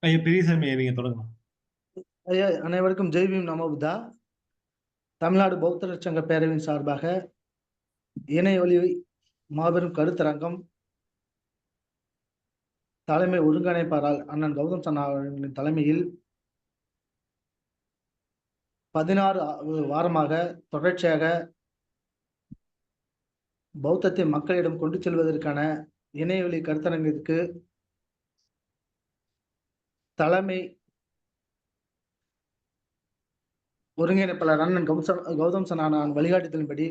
ஐயா பெரியசாமி, நீங்க தொடங்கலாம். ஐயா, அனைவருக்கும் ஜெய்பீம் நமோபுத்தா. தமிழ்நாடு பௌத்தர் சங்க பேரவையின் சார்பாக இணையவழி மாபெரும் கருத்தரங்கம் தலைமை ஒருங்கிணைப்பாளர் அண்ணன் கௌதம் சன்னா அவர்களின் தலைமையில் 16 வாரமாக தொடர்ச்சியாக பௌத்தத்தை மக்களிடம் கொண்டு செல்வதற்கான இணையவழி கருத்தரங்கிற்கு தலைமை ஒருங்கிணைப்பாளர் அண்ணன் கௌதம் சன்னா வழிகாட்டுதலின்படி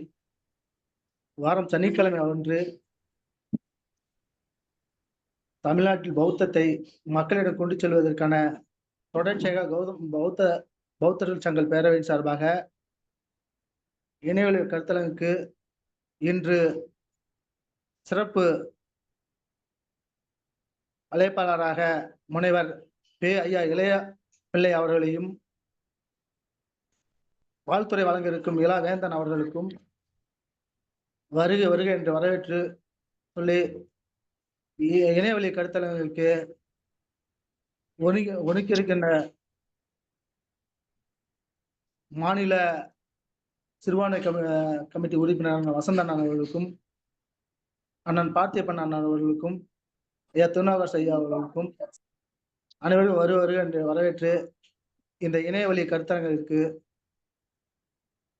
வாரம் சனிக்கிழமை அன்று தமிழ்நாட்டில் பௌத்தத்தை மக்களிடம் கொண்டு செல்வதற்கான தொடர்ச்சியாக பௌத்தர்கள் சங்க பேரவையின் சார்பாக இணையவழி கருத்தரங்குக்கு இன்று சிறப்பு அழைப்பாளராக முனைவர் ஐயா இளைய பிள்ளை அவர்களையும் வாழ்த்துறை வழங்க இருக்கும் இளா வேந்தன் அவர்களுக்கும் வருக வருக என்று வரவேற்று சொல்லி இணையவழி கருத்தரங்குக்கு ஒதுக்கியிருக்கின்ற மாநில சிறுபான்மை கமிட்டி உறுப்பினர் வசந்தன் அவர்களுக்கும் அண்ணன் பார்த்திபன் அண்ணன் அவர்களுக்கும் ஐயா திருநாகர் ஐயா அவர்களுக்கும் அனைவரும் வருக என்று வரவேற்று இந்த இணையவழி கருத்தரங்கிற்கு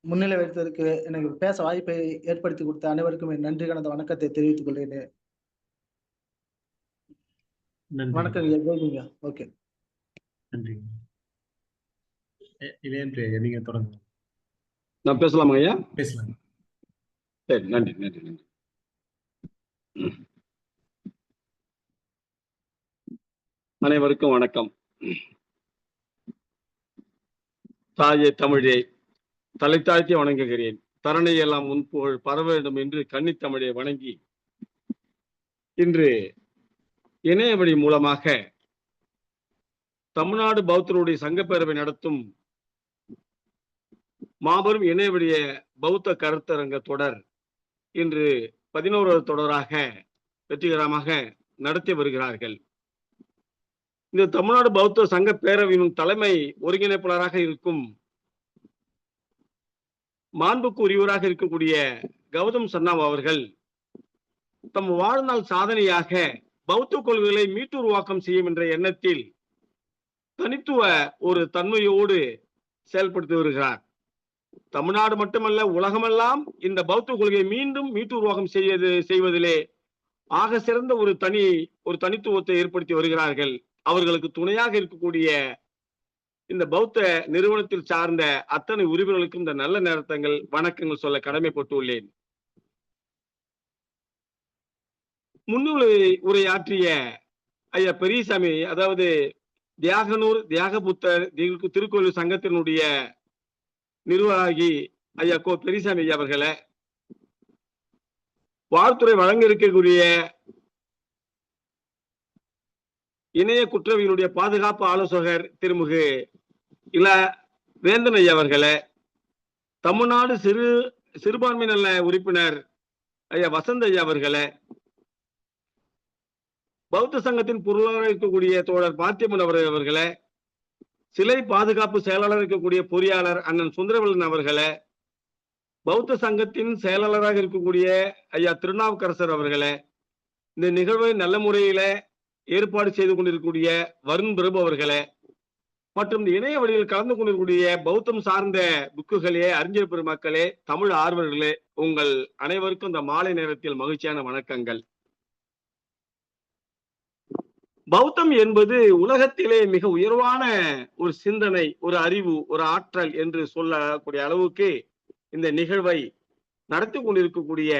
முன்னிலை வைத்ததற்கு எனக்கு பேச வாய்ப்பை ஏற்படுத்தி கொடுத்த அனைவருக்கும் என் நன்றி கலந்த வணக்கத்தை தெரிவித்துக் கொள்கிறேன். வணக்கம். ஓகே, நன்றி. நீங்க தொடங்க. நான் பேசலாமா ஐயா? பேசலாம். சரி, நன்றி நன்றி நன்றி. அனைவருக்கும் வணக்கம். தாயே தமிழே, தலை தாழ்த்தி வணங்குகிறேன். தரனை எல்லாம் முன்புகழ் பரவ வேண்டும் என்று கன்னித்தமிழை வணங்கி இன்று இணையவழி மூலமாக தமிழ்நாடு பௌத்தருடைய சங்கப்பேரவை நடத்தும் மாபெரும் இணையவழிய பௌத்த கருத்தரங்க தொடர் இன்று 11வது தொடராக வெற்றிகரமாக நடத்தி வருகிறார்கள். இந்த தமிழ்நாடு பௌத்த சங்க பேரவையின் தலைமை ஒருங்கிணைப்பாளராக இருக்கும் மாண்புக்கு உரியவராக இருக்கக்கூடிய கௌதம் சன்னா அவர்கள் தம் வாழ்நாள் சாதனையாக பௌத்த கொள்கைகளை மீட்டுருவாக்கம் செய்யும் என்ற எண்ணத்தில் தனித்துவ ஒரு தன்மையோடு செயல்படுத்தி வருகிறார். தமிழ்நாடு மட்டுமல்ல, உலகமெல்லாம் இந்த பௌத்த கொள்கையை மீண்டும் மீட்டுருவாக்கம் செய்வதிலே ஆக சிறந்த ஒரு தனித்துவத்தை ஏற்படுத்தி வருகிறார்கள். அவர்களுக்கு துணையாக இருக்கக்கூடிய இந்த பௌத்த நிறுவனத்தில் சார்ந்த அத்தனை உறுப்பினர்களுக்கும் இந்த நல்ல நேரத்தங்கள் வணக்கங்கள் சொல்ல கடமைப்பட்டுள்ளேன். முன்னுரை உரையாற்றிய ஐயா பெரியசாமி, அதாவது தியாகனூர் தியாகபுத்தர் திருக்கோயில் சங்கத்தினுடைய நிர்வாகி ஐயா கோ பெரியசாமி ஐயா அவர்களை, வாழ்த்துறை வழங்க இருக்கக்கூடிய இணைய குற்றவியலுடைய பாதுகாப்பு ஆலோசகர் திருமிகு இள வேந்தன் ஐயா அவர்களை, தமிழ்நாடு சிறுபான்மை நல உறுப்பினர் ஐயா வசந்த் ஐயா அவர்களை, பௌத்த சங்கத்தின் பொருளாளர் இருக்கக்கூடிய தோழர் பார்த்திபன் அவர்களை, சிலை பாதுகாப்பு செயலாளர் இருக்கக்கூடிய பொறியாளர் அண்ணன் சுந்தரவல்லன் அவர்களை, பௌத்த சங்கத்தின் செயலாளராக இருக்கக்கூடிய ஐயா திருநாவுக்கரசர் அவர்களை, இந்த நிகழ்வை நல்ல முறையில ஏற்பாடு செய்து கொண்டிருக்கக்கூடிய வருண் பிரபு அவர்களை, மற்றும் இணைய வழியில் கலந்து கொண்டிருக்கக்கூடிய பௌத்தம் சார்ந்த புக்குகளே, அறிஞர் பெருமக்களே, தமிழ் ஆர்வலர்களே, உங்கள் அனைவருக்கும் இந்த மாலை நேரத்தில் மகிழ்ச்சியான வணக்கங்கள். பௌத்தம் என்பது உலகத்திலே மிக உயர்வான ஒரு சிந்தனை, ஒரு அறிவு, ஒரு ஆற்றல் என்று சொல்லக்கூடிய அளவுக்கு இந்த நிகழ்வை நடத்தி கொண்டிருக்கக்கூடிய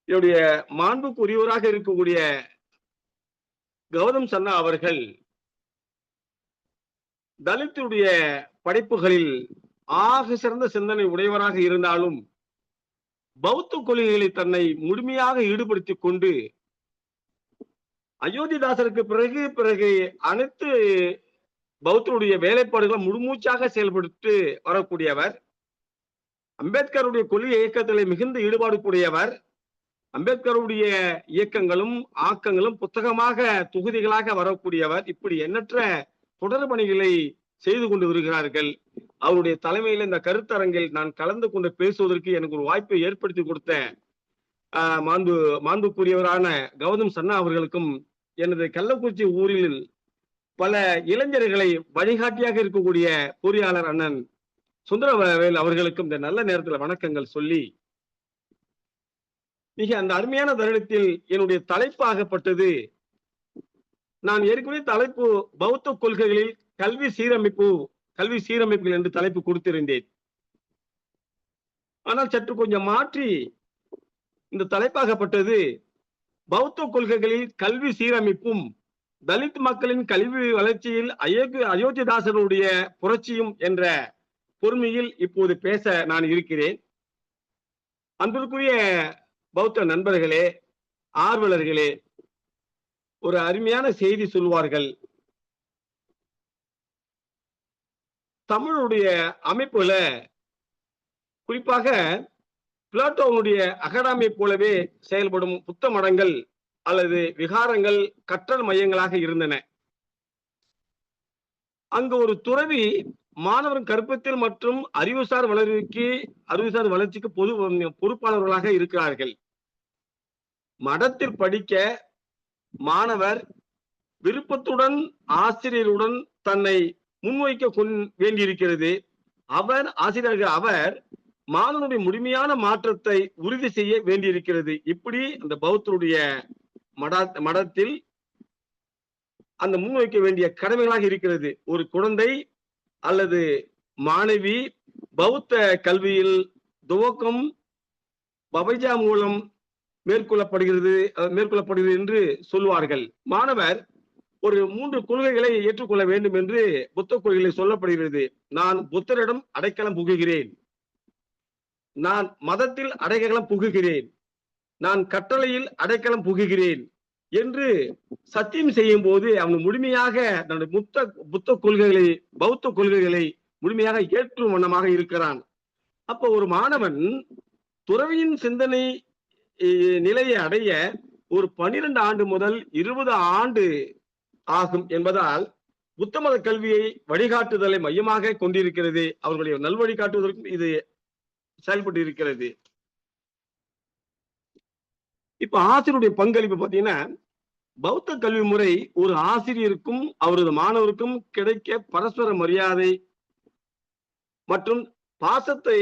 என்னுடைய மாண்புக்குரியவராக இருக்கக்கூடிய கௌதம் சன்னா அவர்கள் தலித்துடைய படைப்புகளில் ஆக சிறந்த சிந்தனை உடையவராக இருந்தாலும் பௌத்த கொள்கைகளை தன்னை முழுமையாக ஈடுபடுத்திக் கொண்டு அயோத்திதாசருக்கு பிறகு அனைத்து பௌத்தருடைய வேலைப்பாடுகளை முழுமூச்சாக செயல்படுத்தி வரக்கூடியவர். அம்பேத்கருடைய கொள்கை இயக்கத்திலே மிகுந்த ஈடுபாடு கூடியவர். அம்பேத்கருடைய இயக்கங்களும் ஆக்கங்களும் புத்தகமாக தொகுதிகளாக வரக்கூடியவர். இப்படி எண்ணற்ற தொடர் பணிகளை செய்து கொண்டு வருகிறார்கள். அவருடைய தலைமையில் இந்த கருத்தரங்கில் நான் கலந்து கொண்டு பேசுவதற்கு எனக்கு ஒரு வாய்ப்பை ஏற்படுத்தி கொடுத்த மாண்புக்குரியவரான கௌதம் சன்னா அவர்களுக்கும் எனது கள்ளக்குறிச்சி ஊரில் பல இளைஞர்களை வழிகாட்டியாக இருக்கக்கூடிய பொறியாளர் அண்ணன் சுந்தரவேல் அவர்களுக்கும் இந்த நல்ல நேரத்தில் வணக்கங்கள் சொல்லி, மிக அந்த அருமையான தருணத்தில் என்னுடைய தலைப்பாகப்பட்டது, நான் ஏற்கனவே தலைப்பு பௌத்த கொள்கைகளில் கல்வி சீரமைப்புகள் என்று தலைப்பு கொடுத்திருந்தேன். ஆனால் சற்று கொஞ்சம் மாற்றி இந்த தலைப்பாகப்பட்டது பௌத்த கொள்கைகளில் கல்வி சீரமைப்பும் தலித் மக்களின் கல்வி வளர்ச்சியில் அயோத்திதாசருடைய புரட்சியும் என்ற பொறுமையில் இப்போது பேச நான் இருக்கிறேன். அன்பிற்குரிய பௌத்த நண்பர்களே, ஆர்வலர்களே, ஒரு அருமையான செய்தி சொல்வார்கள். தமிழுடைய அமைப்புல குறிப்பாக பிளாட்டோனுடைய அகாடமி போலவே செயல்படும் புத்த மடங்கள் அல்லது விகாரங்கள் கற்றல் மையங்களாக இருந்தன. அங்கு ஒரு துறவி மாணவரின் கற்பத்தில் மற்றும் அறிவுசார் வளர்ச்சிக்கு பொறுப்பாளர்களாக இருக்கிறார்கள். மடத்தில் படிக்க மாணவர் விருப்பத்துடன் ஆசிரியருடன் தன்னை முன்வைக்க வேண்டியிருக்கிறது. அவர் மாணவனுடைய முழுமையான மாற்றத்தை உறுதி செய்ய வேண்டியிருக்கிறது. இப்படி அந்த பௌத்தருடைய மடத்தில் அந்த முன்வைக்க வேண்டிய கடமைகளாக இருக்கிறது. ஒரு குழந்தை அல்லது மாணவி பௌத்த கல்வியில் துவக்கம் பபைஜா மூலம் மேற்கொள்ளப்படுகிறது என்று சொல்வார்கள். மாணவர் ஒரு 3 கொள்கைகளை ஏற்றுக்கொள்ள வேண்டும் என்று புத்த கொள்கைகளை சொல்லப்படுகிறது. நான் புத்தரிடம் அடைக்கலம் புகுகிறேன், நான் மதத்தில் அடைக்கலம் புகுகிறேன், நான் கட்டளையில் அடைக்கலம் புகுகிறேன் என்று சத்தியம் செய்யும் போது அவன் முழுமையாக தன்னுடைய புத்த கொள்கைகளை பௌத்த கொள்கைகளை முழுமையாக ஏற்றும் வண்ணமாக இருக்கிறான். அப்போ ஒரு மாணவன் துறவியின் சிந்தனை நிலையை அடைய ஒரு 12 ஆண்டு முதல் 20 ஆண்டு ஆகும் என்பதால் புத்த மத கல்வியை வழிகாட்டுதலை மையமாக கொண்டிருக்கிறது. அவர்களுடைய நல்வழிகாட்டுவதற்கும் இது செயல்பட்டு இருக்கிறது. இப்ப ஆசிரியருடைய பங்களிப்பு பாத்தீங்கன்னா, பௌத்த கல்வி முறை ஒரு ஆசிரியருக்கும் அவரது மாணவருக்கும் கிடைக்க பரஸ்பர மரியாதை மற்றும் பாசத்தை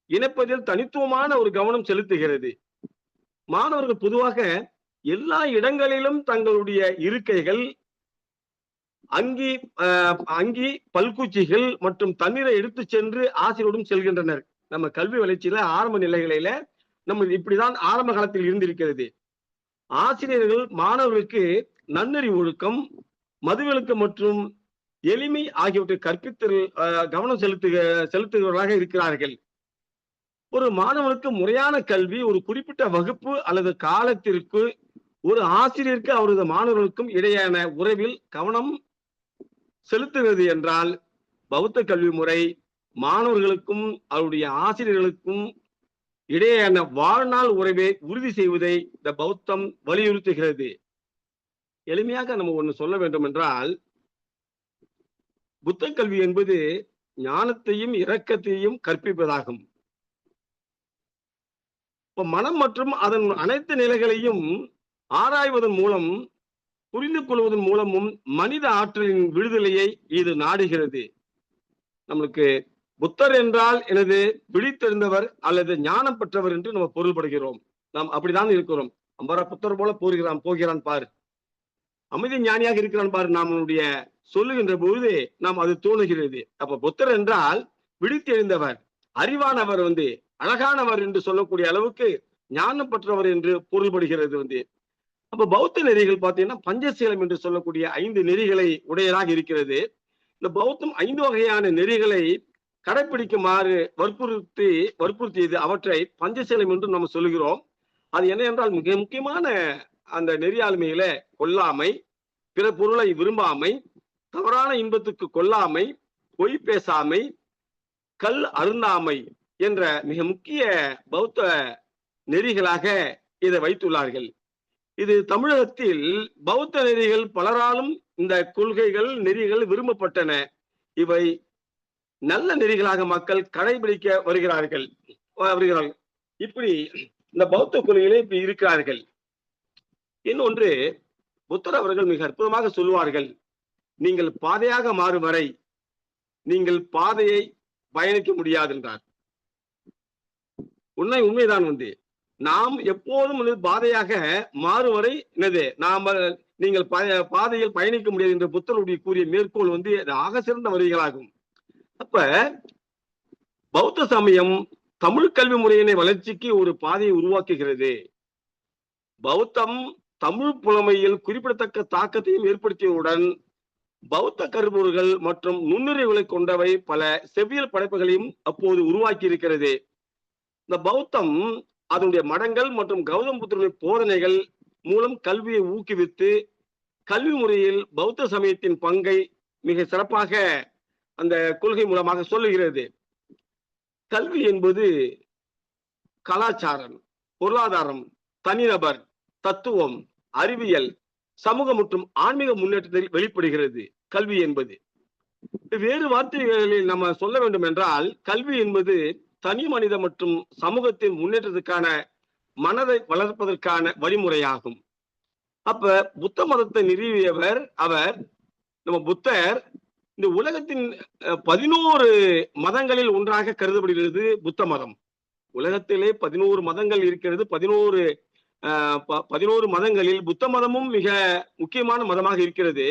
இணைப்பதில் தனித்துவமான ஒரு கவனம் செலுத்துகிறது. மாணவர்கள் பொதுவாக எல்லா இடங்களிலும் தங்களுடைய இருக்கைகள், அங்கி பல்குச்சிகள் மற்றும் தண்ணீரை எடுத்து சென்று ஆசிரியருடன் செல்கின்றனர். நம்ம கல்வி வளர்ச்சியில ஆரம்ப நிலைகளில நம்ம இப்படிதான் ஆரம்ப காலத்தில் இருந்திருக்கிறது. ஆசிரியர்கள் மாணவர்களுக்கு நன்னறி ஒழுக்கம், மதுவிலக்கு மற்றும் எளிமை ஆகியவற்றை கற்பித்தல் கவனம் செலுத்துகிறவர்களாக இருக்கிறார்கள். ஒரு மாணவனுக்கு முறையான கல்வி ஒரு குறிப்பிட்ட வகுப்பு அல்லது காலத்திற்கு ஒரு ஆசிரியருக்கு அவரது மாணவர்களுக்கும் இடையான உறவில் கவனம் செலுத்துகிறது என்றால், பௌத்த கல்வி முறை மாணவர்களுக்கும் அவருடைய ஆசிரியர்களுக்கும் இடையேயான வாழ்நாள் உறவை உறுதி செய்வதை இந்த பௌத்தம் வலியுறுத்துகிறது. எளிமையாக நம்ம ஒண்ணு சொல்ல வேண்டும் என்றால், புத்த கல்வி என்பது ஞானத்தையும் இரக்கத்தையும் கற்பிப்பதாகும். இப்ப மனம் மற்றும் அதன் அனைத்து நிலைகளையும் ஆராய்வதன் மூலம், புரிந்து கொள்வதன் மூலமும் மனித ஆற்றலின் விடுதலையை இது நாடுகிறது. நம்மளுக்கு புத்தர் என்றால் எனது விழித்தெழுந்தவர் அல்லது ஞானம் பெற்றவர் என்று நம்ம பொருள்படுகிறோம். நாம் அப்படிதான் இருக்கிறோம். அம்பரா புத்தர் போல போகிறான் பார், அமைதி ஞானியாக இருக்கிறான் பார், நம்மளுடைய சொல்லுகின்ற பொழுது நாம் அது தோணுகிறது. அப்ப புத்தர் என்றால் விழித்தெழுந்தவர், அறிவானவர், அழகானவர் என்று சொல்லக்கூடிய அளவுக்கு ஞானப்பற்றவர் என்று பொருள்படுகிறது. அப்ப பௌத்த நெறிகள் பார்த்தீங்கன்னா பஞ்சசீலம் என்று சொல்லக்கூடிய 5 நெறிகளை உடையதாக இருக்கிறது. இந்த பௌத்தம் 5 வகையான நெறிகளை கடைபிடிக்குமாறு வற்புறுத்தியது. அவற்றை பஞ்சசீலம் என்று நம்ம சொல்லுகிறோம். அது என்ன என்றால் மிக முக்கியமான அந்த நெறியாளுமையில கொல்லாமை, பிற பொருளை விரும்பாமை, தவறான இன்பத்துக்கு கொல்லாமை, பொய் பேசாமை, கல் அருந்தாமை என்ற மிக முக்கிய பௌத்த நெறிகளாக இதை வைத்துள்ளார்கள். இது தமிழகத்தில் பௌத்த நெறிகள் பலராலும் இந்த கொள்கைகள் நெறிகள் விரும்பப்பட்டன. இவை நல்ல நெறிகளாக மக்கள் கடைபிடிக்க வருகிறார்கள். இப்படி இந்த பௌத்த கொள்கைகளே இப்படி இருக்கிறார்கள். இன்னொன்று, புத்தர் அவர்கள் மிக அற்புதமாக சொல்லுவார்கள், நீங்கள் பாதையாக மாறும் வரை நீங்கள் பாதையை பயணிக்க முடியாது என்றார். உண்மைதான். நாம் எப்போதும் பாதையாக மாறும் வரை நீங்கள் பாதையில் பயணிக்க முடியாது என்று புத்தருடைய கூறிய மேற்கோள் ஆக சிறந்த வரிகளாகும். அப்ப பௌத்த சமயம் தமிழ் கல்வி முறையினை வளர்ச்சிக்கு ஒரு பாதையை உருவாக்குகிறது. பௌத்தம் தமிழ் புலமையில் குறிப்பிடத்தக்க தாக்கத்தையும் ஏற்படுத்தியவுடன் பௌத்த கருப்பொருள்கள் மற்றும் நுண்ணுறிவுகளை கொண்டவை பல செவ்வியல் படைப்புகளையும் அப்போது உருவாக்கி இருக்கிறது. இந்த பௌத்தம் அதனுடைய மடங்கள் மற்றும் கௌதம புத்தருடைய போதனைகள் மூலம் கல்வியை ஊக்குவித்து கல்வி முறையில் பௌத்த சமயத்தின் பங்கை மிக சிறப்பாக அந்த கொள்கை மூலமாக சொல்லுகிறது. கல்வி என்பது கலாச்சாரம், பொருளாதாரம், தனிநபர், தத்துவம், அறிவியல், சமூக மற்றும் ஆன்மீக முன்னேற்றத்தில் வெளிப்படுகிறது. கல்வி என்பது வேறு வார்த்தைகளில் நம்ம சொல்ல வேண்டும் என்றால், கல்வி என்பது தனி மனித மற்றும் சமூகத்தின் முன்னேற்றத்துக்கான மனதை வளர்ப்பதற்கான வழிமுறையாகும். அப்ப புத்த மதத்தை நிறுவியவர் அவர். நம்ம புத்தர் இந்த உலகத்தின் 11 மதங்களில் ஒன்றாக கருதப்படுகிறது புத்த மதம். உலகத்திலே 11 மதங்கள் இருக்கிறது. 11 மதங்களில் புத்த மதமும் மிக முக்கியமான மதமாக இருக்கிறது.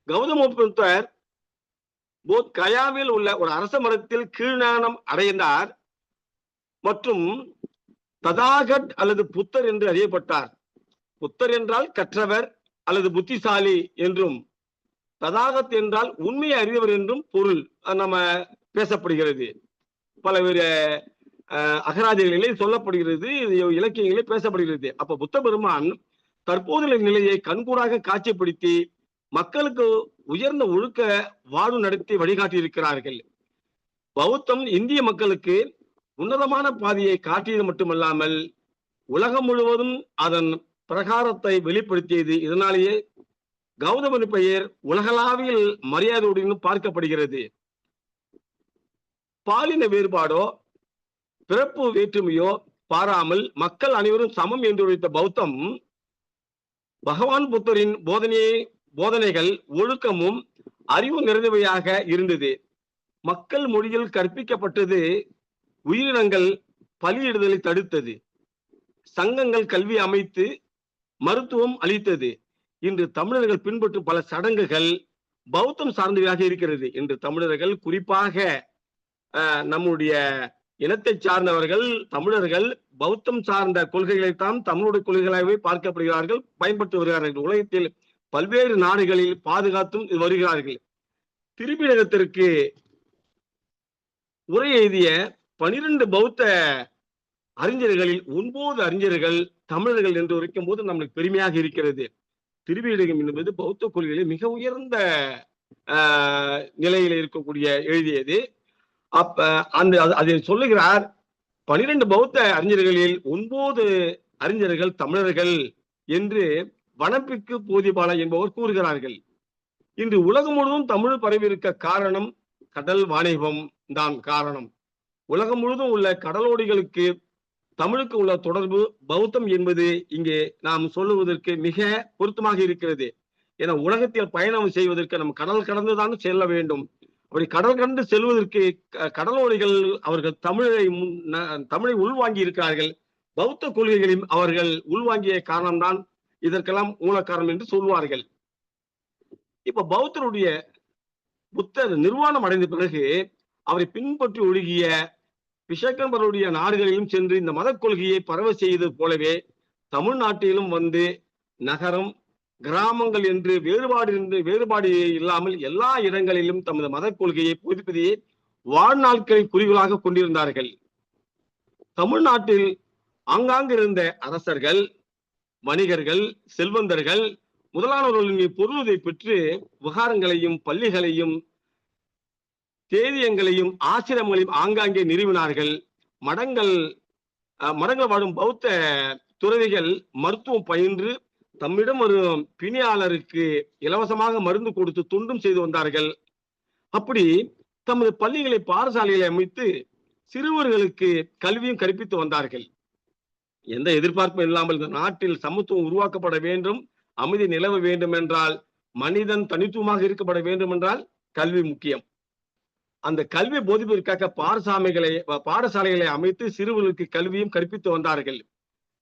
கௌதம புத்தர் போத் கயாவில் உள்ள ஒரு அரச மரத்தில் கீழ்ஞானம் அடைந்தார் மற்றும் ததாகட் அல்லது புத்தர் என்று அறியப்பட்டார். புத்தர் என்றால் கற்றவர் அல்லது புத்திசாலி என்றும், ததாகத் என்றால் உண்மையை அறிந்தவர் என்றும் பொருள் நம்ம பேசப்படுகிறது. பலவேறு அகராதிகளிலே சொல்லப்படுகிறது, இலக்கியங்களிலே பேசப்படுகிறது. அப்ப புத்த பெருமான் தற்போதைய நிலையை கண்கூடாக காட்சிப்படுத்தி மக்களுக்கு உயர்ந்த ஒழுக்க வாழ்வு நடத்தி வழிகாட்டி இருக்கிறார்கள். பௌத்தம் இந்திய மக்களுக்கு உன்னதமான பாதையை காட்டியது மட்டுமல்லாமல் உலகம் முழுவதும் அதன் பிரகாரத்தை வெளிப்படுத்தியது. இதனாலேயே கௌதமன் பெயர் உலகளாவியல் மரியாதையுடன் பார்க்கப்படுகிறது. பாலின வேறுபாடோ பிறப்பு வேற்றுமையோ பாராமல் மக்கள் அனைவரும் சமம் என்று உரைத்த பௌத்தம் பகவான் புத்தரின் போதனைகள் ஒழுக்கமும் அறிவு நிறைந்தவையாக இருந்தது. மக்கள் மொழியில் கற்பிக்கப்பட்டது உயிரினங்கள் பலியிடுதலை தடுத்தது. சங்கங்கள் கல்வி அமைத்து மருத்துவம் அளித்தது. இன்று தமிழர்கள் பின்பற்றும் பல சடங்குகள் பௌத்தம் சார்ந்தவையாக இருக்கிறது. இன்று தமிழர்கள், குறிப்பாக நம்முடைய இனத்தை சார்ந்தவர்கள் தமிழர்கள் பௌத்தம் சார்ந்த கொள்கைகளைத்தான் தமிழுடைய கொள்கைகளாகவே பார்க்கப்படுகிறார்கள், பயன்படுத்தி வருகிறார்கள். உலகத்தில் பல்வேறு நாடுகளில் பாதுகாத்தும் வருகிறார்கள். திருப்பீடகத்திற்கு உரை எழுதிய 12 பௌத்த அறிஞர்களில் 9 அறிஞர்கள் தமிழர்கள் என்று உரைக்கும் போது நம்மளுக்கு பெருமையாக இருக்கிறது. திருப்பீடகம் என்பது பௌத்த கொள்கைகளில் மிக உயர்ந்த நிலையில் இருக்கக்கூடிய எழுதியது. அப்ப அதை சொல்லுகிறார், 12 பௌத்த அறிஞர்களில் 9 அறிஞர்கள் தமிழர்கள் என்று வனப்பிற்கு போதிபால என்பவர் கூறுகிறார்கள். இன்று உலகம் முழுவதும் தமிழ் பரவி இருக்க காரணம் கடல் வாணிபம் தான் காரணம். உலகம் முழுவதும் உள்ள கடலோடிகளுக்கு தமிழுக்கு உள்ள தொடர்பு பௌத்தம் என்பது இங்கே நாம் சொல்லுவதற்கு மிக பொருத்தமாக இருக்கிறது. என உலகத்தில் பயணம் செய்வதற்கு நம்ம கடல் கடந்துதான் செல்ல வேண்டும். அப்படி கடல் கடந்து செல்வதற்கு கடலோடிகள் அவர்கள் தமிழை உள்வாங்கி இருக்கிறார்கள். பௌத்த கொள்கைகளையும் அவர்கள் உள்வாங்கிய காரணம்தான் இதற்கெல்லாம் மூல காரணம் என்று சொல்வார்கள். இப்ப புத்தர் நிர்வாணம் அடைந்த பிறகு அவரை பின்பற்றி ஒழுகிய பிஷக்கன்பருடைய நாடுகளிலும் சென்று இந்த மத கொள்கையை பரவ செய்தது போலவே தமிழ்நாட்டிலும் வந்து நகரம் கிராமங்கள் என்று வேறுபாடு இல்லாமல் எல்லா இடங்களிலும் தமது மத கொள்கையை போதிப்பதையே வாழ்நாட்களின் குறிகோளாக கொண்டிருந்தார்கள். தமிழ்நாட்டில் ஆங்காங்கு இருந்த அரசர்கள், வணிகர்கள், செல்வந்தர்கள் முதலானவர்களின் பொருளுதை பெற்று விகாரங்களையும் பள்ளிகளையும் தேதியங்களையும் ஆசிரமங்களையும் ஆங்காங்கே நிறுவினார்கள். மடங்கள் வாழும் பௌத்த துறவிகள் மருத்துவம் பயின்று தம்மிடம் ஒரு பிணியாளருக்கு இலவசமாக மருந்து கொடுத்து தொண்டும் செய்து வந்தார்கள். அப்படி தமது பள்ளிகளை பாடசாலைகளை அமைத்து சிறுவர்களுக்கு கல்வியும் கற்பித்து வந்தார்கள். எந்த எதிர்பார்ப்பும் இல்லாமல் இந்த நாட்டில் சமத்துவம் உருவாக்கப்பட வேண்டும், அமைதி நிலவ வேண்டும் என்றால், மனிதன் தனித்துவமாக இருக்கப்பட வேண்டும் என்றால் கல்வி முக்கியம். அந்த கல்வி போதிப்பதற்காக பாடசாலைகளை அமைத்து சிறுவர்களுக்கு கல்வியும் கற்பித்து வந்தார்கள்.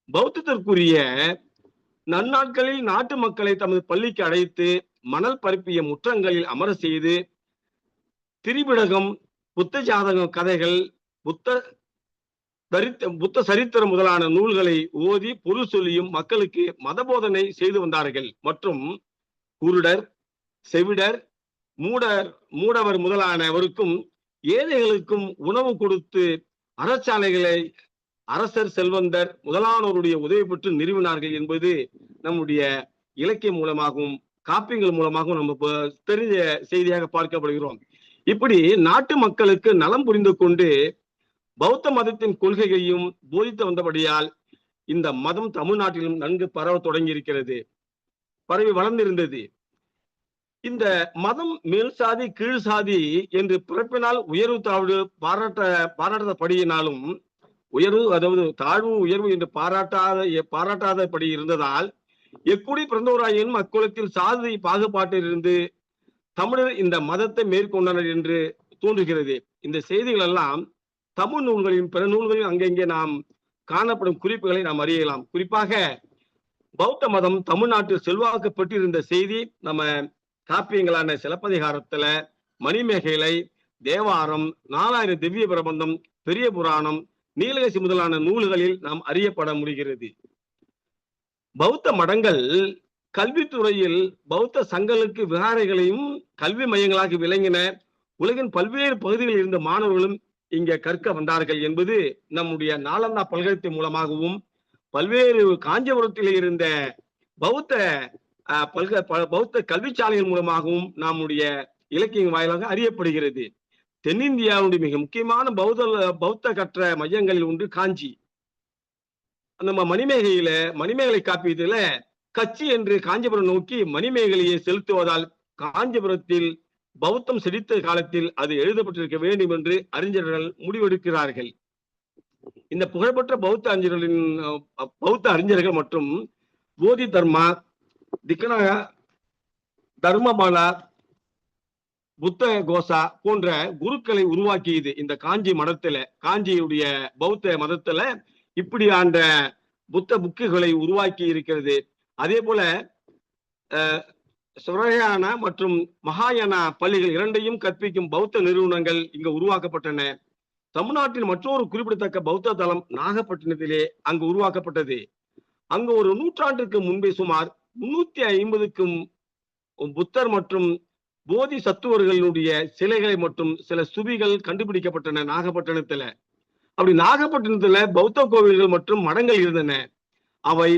பௌத்தத்திற்குரிய நன்னாட்களில் நாட்டு மக்களை தமது பள்ளிக்கு அழைத்து மணல் பரப்பிய முற்றங்களில் அமர செய்து திரிபிடகம், புத்த ஜாதகம் கதைகள், புத்த சரித்திரம் முதலான நூல்களை ஓதி பொருள் சொல்லியும் மக்களுக்கு மதபோதனை செய்து வந்தார்கள். மற்றும் குருடர், செவிடர், மூடவர் முதலானவருக்கும் ஏழைகளுக்கும் உணவு கொடுத்து அறச்சாலைகளை அரசர், செல்வந்தர் முதலானோருடைய உதவி பெற்று நிறுவினார்கள் என்பது நம்முடைய இலக்கியம் மூலமாகவும் காப்பியங்கள் மூலமாகவும் நம்ம தெரிஞ்ச செய்தியாக பார்க்கப்படுகிறோம். இப்படி நாட்டு மக்களுக்கு நலம் புரிந்து கொண்டு பௌத்த மதத்தின் கொள்கையையும் போதித்து வந்தபடியால் இந்த மதம் தமிழ்நாட்டிலும் நன்கு பரவ தொடங்கி இருக்கிறது, பரவி வளர்ந்திருந்தது. இந்த மதம் மேல் சாதி கீழ் சாதி என்று பிறப்பினால் உயர்வு தாழ்வு பாராட்டப்படியினாலும் உயர்வு, அதாவது தாழ்வு உயர்வு என்று பாராட்டாதபடி இருந்ததால் எக்குடி பிறந்தோராயினும் அக்குலத்தில் சாதி பாகுபாட்டில் இருந்து தமிழர் இந்த மதத்தை மேற்கொண்டனர் என்று தோன்றுகிறது. இந்த செய்திகள் எல்லாம் தமிழ் நூல்களின் பிற நூல்களில் அங்கங்கே நாம் காணப்படும் குறிப்புகளை நாம் அறியலாம். குறிப்பாக பௌத்த மதம் தமிழ்நாட்டில் செல்வாக்கு பெற்றிருந்த செய்தி நம்ம காப்பியங்களான சிலப்பதிகாரத்துல, மணிமேகலை, தேவாரம், 4000 திவ்ய பிரபந்தம், பெரிய புராணம், நீலகசி முதலான நூல்களில் நாம் அறியப்பட முடிகிறது. பௌத்த மடங்கள் கல்வித்துறையில் பௌத்த சங்கங்களுக்கு விகாரைகளையும் கல்வி மையங்களாக விளங்கின. உலகின் பல்வேறு பகுதிகளில் இருந்த மாணவர்களும் இங்கே கற்க வந்தார்கள் என்பது நம்முடைய நாலந்தா பல்கலைக்கழகத்தின் மூலமாகவும் பல்வேறு காஞ்சிபுரத்தில் இருந்த பௌத்த கல்விச்சாலைகள் மூலமாகவும் நம்முடைய இலக்கிய வாயிலாக அறியப்படுகிறது. தென்னிந்தியாவுடைய மிக முக்கியமான பௌத்த கற்ற மையங்களில் ஒன்று காஞ்சி. நம்ம மணிமேகலை காப்பியத்துல கச்சி என்று காஞ்சிபுரம் நோக்கி மணிமேகலையை செலுத்துவதால் காஞ்சிபுரத்தில் பௌத்தம் செழித்த காலத்தில் அது எழுதப்பட்டிருக்க வேண்டும் என்று அறிஞர்கள் முடிவெடுக்கிறார்கள். இந்த புகழ்பெற்ற பௌத்த அறிஞர்கள் மற்றும் போதி தர்மா, திக்கநாய, தர்மபாலா, புத்த கோசா போன்ற குருக்களை உருவாக்கியது இந்த காஞ்சி மடத்துல. காஞ்சியுடைய பௌத்த மதத்துல இப்படி அந்த புத்த புக்குகளை உருவாக்கி இருக்கிறது. அதே போல சுரயானா மற்றும் மகாயானா பள்ளிகள் இரண்டையும் கற்பிக்கும் பௌத்த நிறுவனங்கள் இங்கு உருவாக்கப்பட்டன. தமிழ்நாட்டின் மற்றொரு குறிப்பிடத்தக்க பௌத்த தலம் நாகப்பட்டினத்திலே அங்கு உருவாக்கப்பட்டது. அங்கு ஒரு நூற்றாண்டிற்கு முன்பே சுமார் 350க்கும் புத்தர் மற்றும் போதி சத்துவர்களுடைய சிலைகளை மற்றும் சில சுபிகள் கண்டுபிடிக்கப்பட்டன நாகப்பட்டினத்துல. அப்படி நாகப்பட்டினத்துல பௌத்த கோவில்கள் மற்றும் மடங்கள் இருந்தன. அவை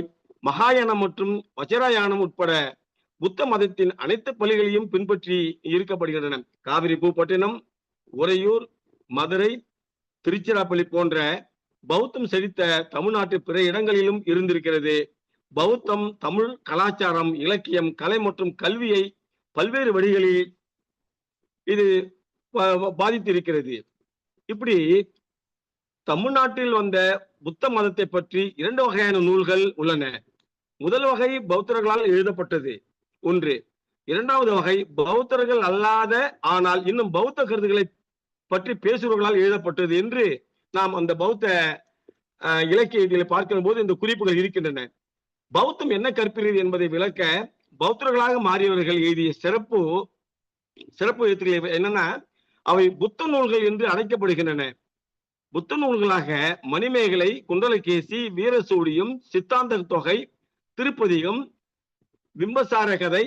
மகாயானம் மற்றும் வஜ்ராயானம் உட்பட புத்த மதத்தின் அனைத்து பள்ளிகளையும் பின்பற்றி இருக்கப்படுகின்றன. காவிரி பூப்பட்டினம், உறையூர், மதுரை, திருச்சிராப்பள்ளி போன்ற பௌத்தம் செழித்த தமிழ்நாட்டு பிற இடங்களிலும் இருந்திருக்கிறது. பௌத்தம் தமிழ் கலாச்சாரம், இலக்கியம், கலை மற்றும் கல்வியை பல்வேறு வழிகளில் இது பாதித்திருக்கிறது. இப்படி தமிழ்நாட்டில் வந்த புத்த மதத்தை பற்றி 2 வகையான நூல்கள் உள்ளன. முதல் வகை பௌத்தர்களால் எழுதப்பட்டது ஒன்று. இரண்டாவது வகை பௌத்தர்கள் அல்லாத ஆனால் இன்னும் பௌத்த கருத்துக்களை பற்றி பேசுபவர்களால் எழுதப்பட்டது என்று நாம் அந்த பௌத்த இலக்கியங்களை பார்க்கும் போது இந்த குறிப்புகள் இருக்கின்றன. பௌத்தம் என்ன கற்பிக்கிறது என்பதை விளக்க பௌத்தர்களாக மாறியவர்கள் எழுதிய சிறப்பு எழுத்துக்கள் என்னன்னா, அவை புத்த நூல்கள் என்று அழைக்கப்படுகின்றன. புத்த நூல்களாக மணிமேகலை, குண்டலகேசி, வீரசூடியம், சித்தாந்த தொகை, திருப்பதிகம், பிம்பசார கதை,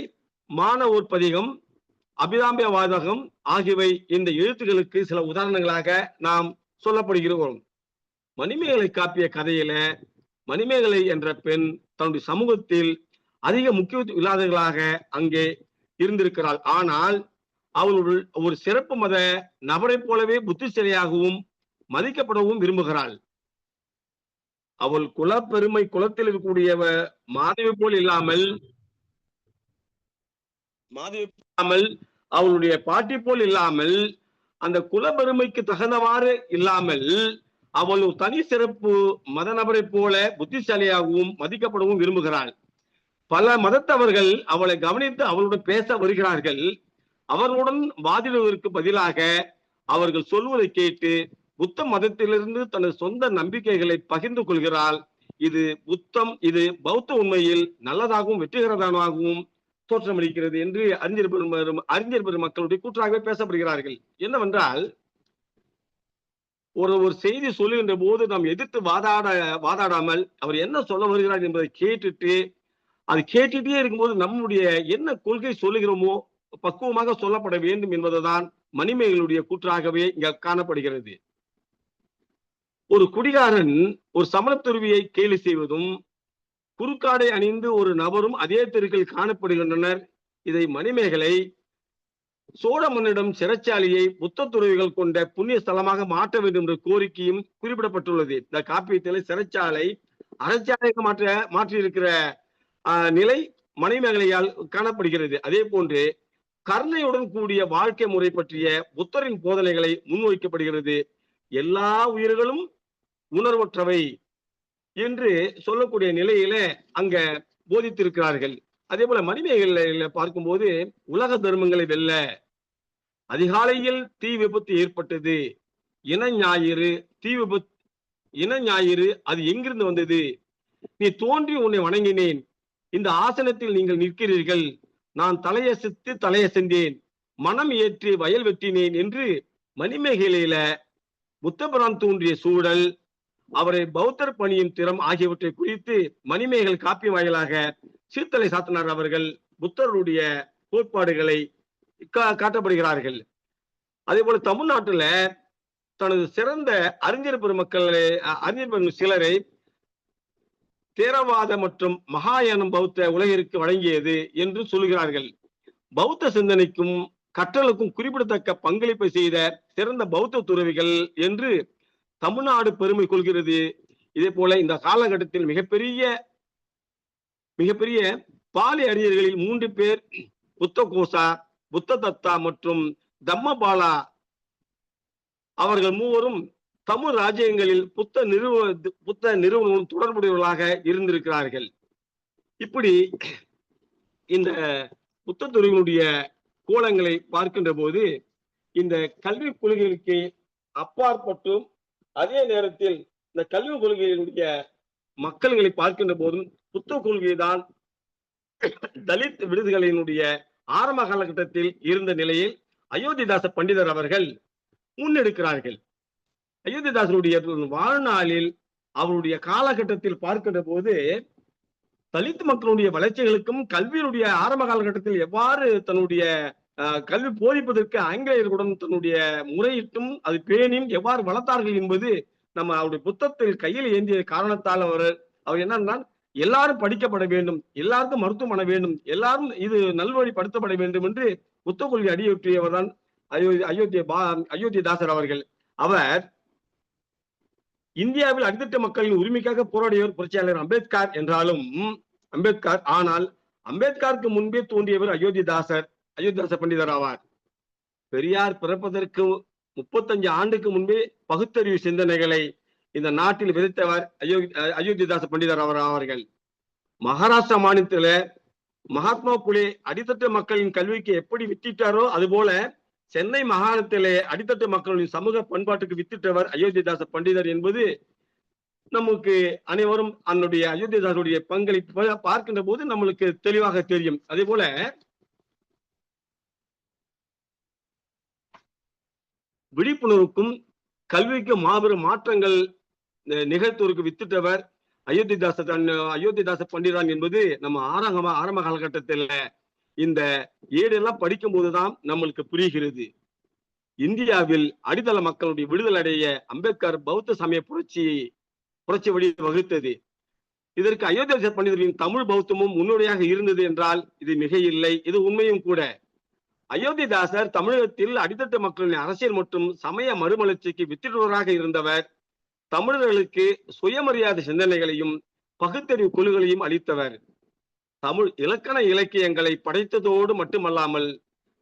மானவோற்பதிகம், அபிராமியவாதகம் ஆகியவை இந்த எழுத்துக்களுக்கு சில உதாரணங்களாக நாம் சொல்லப்படுகிறோம். மணிமேகலை காப்பிய கதையில மணிமேகலை என்ற பெண் தன்னுடைய சமூகத்தில் அதிக முக்கியத்துவம் இல்லாதவர்களாக அங்கே இருந்திருக்கிறாள். ஆனால் அவள் ஒரு சிறப்பு மத நபரை போலவே புத்திசாலியாகவும் மதிக்கப்படவும் விரும்புகிறாள். அவள் குலப்பெருமை குலத்தில் இருக்கக்கூடிய மாதவி போல் இல்லாமல் அவளுடைய பாட்டி போல் இல்லாமல், அந்த குலப்பெருமைக்கு தகுந்தவாறு இல்லாமல், அவள் ஒரு தனி சிறப்பு மத நபரை போல புத்திசாலியாகவும் மதிக்கப்படவும் விரும்புகிறாள். பல மதத்தவர்கள் அவளை கவனித்து அவளுடன் பேச வருகிறார்கள். அவர்களுடன் வாதிடுவதற்கு பதிலாக அவர்கள் சொல்வதை கேட்டு புத்த மதத்திலிருந்து தனது சொந்த நம்பிக்கைகளை பகிர்ந்து கொள்கிறாள். இது பௌத்த உண்மையில் நல்லதாகவும் வெற்றிகரமாகவும் தோற்றமளிக்கிறது என்று அறிஞர் பெருமக்களுடைய கூற்றாகவே பேசப்படுகிறார்கள். என்னவென்றால், ஒரு செய்தி சொல்லுகின்ற போது நாம் எதிர்த்து வாதாடாமல் அவர் என்ன சொல்ல வருகிறார் என்பதை கேட்டுட்டே இருக்கும்போது நம்முடைய என்ன கொள்கை சொல்லுகிறோமோ பக்குவமாக சொல்லப்பட வேண்டும் என்பதுதான் மணிமேகலுடைய கூற்றாகவே இங்க காணப்படுகிறது. ஒரு குடிகாரன் ஒரு சமணத்துருவியை கேலி செய்வதும், குறுக்காடை அணிந்து ஒரு நபரும் அதே தெருக்களில் காணப்படுகின்றனர். இதை மணிமேகலை சோழ மன்னிடம் சிறைச்சாலையை புத்த துறவிகள் கொண்ட புண்ணிய ஸ்தலமாக மாற்ற வேண்டும் என்ற கோரிக்கையும் குறிப்பிடப்பட்டுள்ளது. இந்த காப்பியத்திலே சிறைச்சாலை அறச்சாலையாக மாற்றியிருக்கிற நிலை மணிமேகலையால் காணப்படுகிறது. அதே போன்று கருணையுடன் கூடிய வாழ்க்கை முறை பற்றிய புத்தரின் போதனைகளை முன்வைக்கப்படுகிறது. எல்லா உயிர்களும் உணர்வற்றவை என்று சொல்லக்கூடிய நிலையில அங்க போதித்திருக்கிறார்கள். அதே போல மணிமேகலையில பார்க்கும்போது உலக தர்மங்களை வெல்ல அதிகாலையில் தீ விபத்து ஏற்பட்டது. இன ஞாயிறு அது எங்கிருந்து வந்தது? நீ தோன்றி உன்னை வணங்கினேன். இந்த ஆசனத்தில் நீங்கள் நிற்கிறீர்கள். நான் தலையசைந்தேன். மனம் ஏற்றி வயல் வெட்டினேன் என்று மணிமேகலையில புத்தபிரான் தோன்றிய சூழல், அவரை பௌத்தர் பணியின் திறம் ஆகியவற்றை குறித்து மணிமேகலை காப்பிய வாயிலாக சீர்த்தலை சாத்தனார் அவர்கள் புத்தருடைய கோட்பாடுகளை காட்டப்படுகிறார்கள். அதே போல தமிழ்நாட்டுல தனது சிறந்த அறிஞர் பெருமக்கள் சிலரை தேரவாத மற்றும் மகாயானம் பௌத்த உலகிற்கு வழங்கியது என்று சொல்கிறார்கள். பௌத்த சிந்தனைக்கும் கற்றலுக்கும் குறிப்பிடத்தக்க பங்களிப்பை செய்த சிறந்த பௌத்த துறவிகள் என்று தமிழ்நாடு பெருமை கொள்கிறது. இதே போல இந்த காலகட்டத்தில் மிகப்பெரிய பாலி அறிஞர்களில் 3 பேர் புத்த கோசா, புத்த தத்தா மற்றும் தம்மபாலா அவர்கள் மூவரும் தமிழ் ராஜ்யங்களில் புத்த நிறுவனம் தொடர்புடையவர்களாக இருந்திருக்கிறார்கள். இப்படி இந்த புத்த துறவிகளுடைய கோலங்களை பார்க்கின்ற போது இந்த கல்வி கொள்கைகளுக்கு அப்பாற்பட்டும் அதே நேரத்தில் இந்த கல்வி கொள்கைகளுடைய மக்கள்களை பார்க்கின்ற போதும் புத்த கொள்கை தான் தலித் விடுதிகளினுடைய ஆரம்ப காலகட்டத்தில் இருந்த நிலையில் அயோத்திதாச பண்டிதர் அவர்கள் முன்னெடுக்கிறார்கள். அயோத்திதாசருடைய வாழ்நாளில் அவருடைய காலகட்டத்தில் பார்க்கின்ற போது தலித் மக்களுடைய வளர்ச்சிகளுக்கும் கல்வியினுடைய ஆரம்ப காலகட்டத்தில் எவ்வாறு தன்னுடைய கல்வி போதிப்பதற்கு ஆங்கிலேயர்களுடன் தன்னுடைய முறையிட்டும் அது பேணியும் எவ்வாறு வளர்த்தார்கள் என்பது நம்ம அவருடைய புத்தகத்தில் கையில் ஏந்திய காரணத்தால் அவர் என்னன்னா, எல்லாரும் படிக்கப்பட வேண்டும், எல்லாருக்கும் மருத்துவம் பண்ண வேண்டும், எல்லாரும் இது நல்வழிப்படுத்தப்பட வேண்டும் என்று புத்த கொள்கை அடியொற்றியவர் தான் அயோத்திதாசர் அவர்கள். அவர் இந்தியாவில் அடித்தட்ட மக்களின் உரிமைக்காக போராடியவர் புரட்சியாளர் அம்பேத்கர். ஆனால் அம்பேத்கருக்கு முன்பே தோன்றியவர் அயோத்திதாச பண்டிதர் ஆவார். பெரியார் பிறப்பதற்கு 35 ஆண்டுக்கு முன்பே பகுத்தறிவு சிந்தனைகளை இந்த நாட்டில் விதைத்தவர் அயோத்திதாச பண்டிதர் அவர்கள். மகாராஷ்டிரா மாநிலத்தில மகாத்மா புலே அடித்தட்டு மக்களின் கல்விக்கு எப்படி வித்திட்டாரோ அதுபோல சென்னை மாகாணத்திலே அடித்தட்டு மக்களின் சமூக பண்பாட்டுக்கு வித்திட்டவர் அயோத்திதாச பண்டிதர் என்பது நமக்கு அனைவரும் அதனுடைய அயோத்திதாசருடைய பங்களிப்பு பார்க்கின்ற போது நம்மளுக்கு தெளிவாக தெரியும். அதே போல விழிப்புணர்வுக்கும் கல்விக்கு மாபெரும் மாற்றங்கள் நிகழ்த்துவதற்கு வித்திட்டவர் அயோத்திதாச பண்டிதர் என்பது நம்ம ஆரம்ப காலகட்டத்தில் இந்த ஏடெல்லாம் படிக்கும் போதுதான் நம்மளுக்கு புரிகிறது. இந்தியாவில் அடித்தள மக்களுடைய விடுதலை அடைய அம்பேத்கர் பௌத்த சமய புரட்சி வழி வகுத்தது. இதற்கு அயோத்திதாச பண்டிதரின் தமிழ் பௌத்தமும் முன்னோடியாக இருந்தது என்றால் இது மிக இல்லை, இது உண்மையும் கூட. அயோத்திதாசர் தமிழகத்தில் அடித்தட்டு மக்களின் அரசியல் மற்றும் சமய மறுமலர்ச்சிக்கு வித்திடுவராக இருந்தவர். தமிழர்களுக்கு சுயமரியாதை சிந்தனைகளையும் பகுத்தறிவு கொள்கைகளையும் அளித்தவர். தமிழ் இலக்கண இலக்கியங்களை படைத்ததோடு மட்டுமல்லாமல்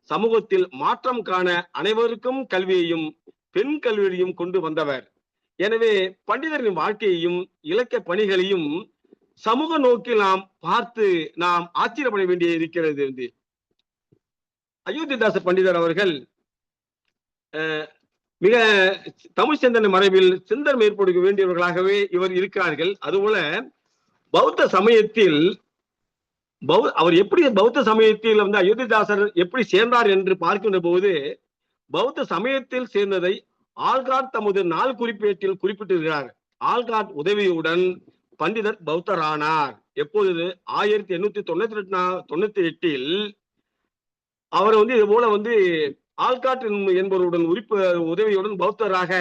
சமூகத்தில் மாற்றம் காண அனைவருக்கும் கல்வியையும் பெண் கல்வியையும் கொண்டு வந்தவர். எனவே பண்டிதரின் வாழ்க்கையையும் இலக்கிய பணிகளையும் சமூக நோக்கில் நாம் பார்த்து நாம் ஆச்சரியப்பட வேண்டிய இருக்கிறது. அயோத்திதாச பண்டிதர் அவர்கள் மிக தமிழ் சிந்தனை மரபில் சிந்தனை ஏற்படுத்த வேண்டியவர்களாகவே இவர் இருக்கிறார்கள். அதுபோல பௌத்த சமயத்தில் அவர் எப்படி பௌத்த சமயத்தில் அயோத்திதாசர் எப்படி சேர்ந்தார் என்று பார்க்கின்ற போது பௌத்த சமயத்தில் சேர்ந்ததை ஆல்காட் தமது நாள் குறிப்பேட்டில் குறிப்பிட்டிருக்கிறார். ஆல்காட் உதவியுடன் பண்டிதர் பௌத்தரானார். எப்போது 1898 அவர் இது போல ஆல்காட் என்பவருடன் உதவியுடன் பௌத்தராக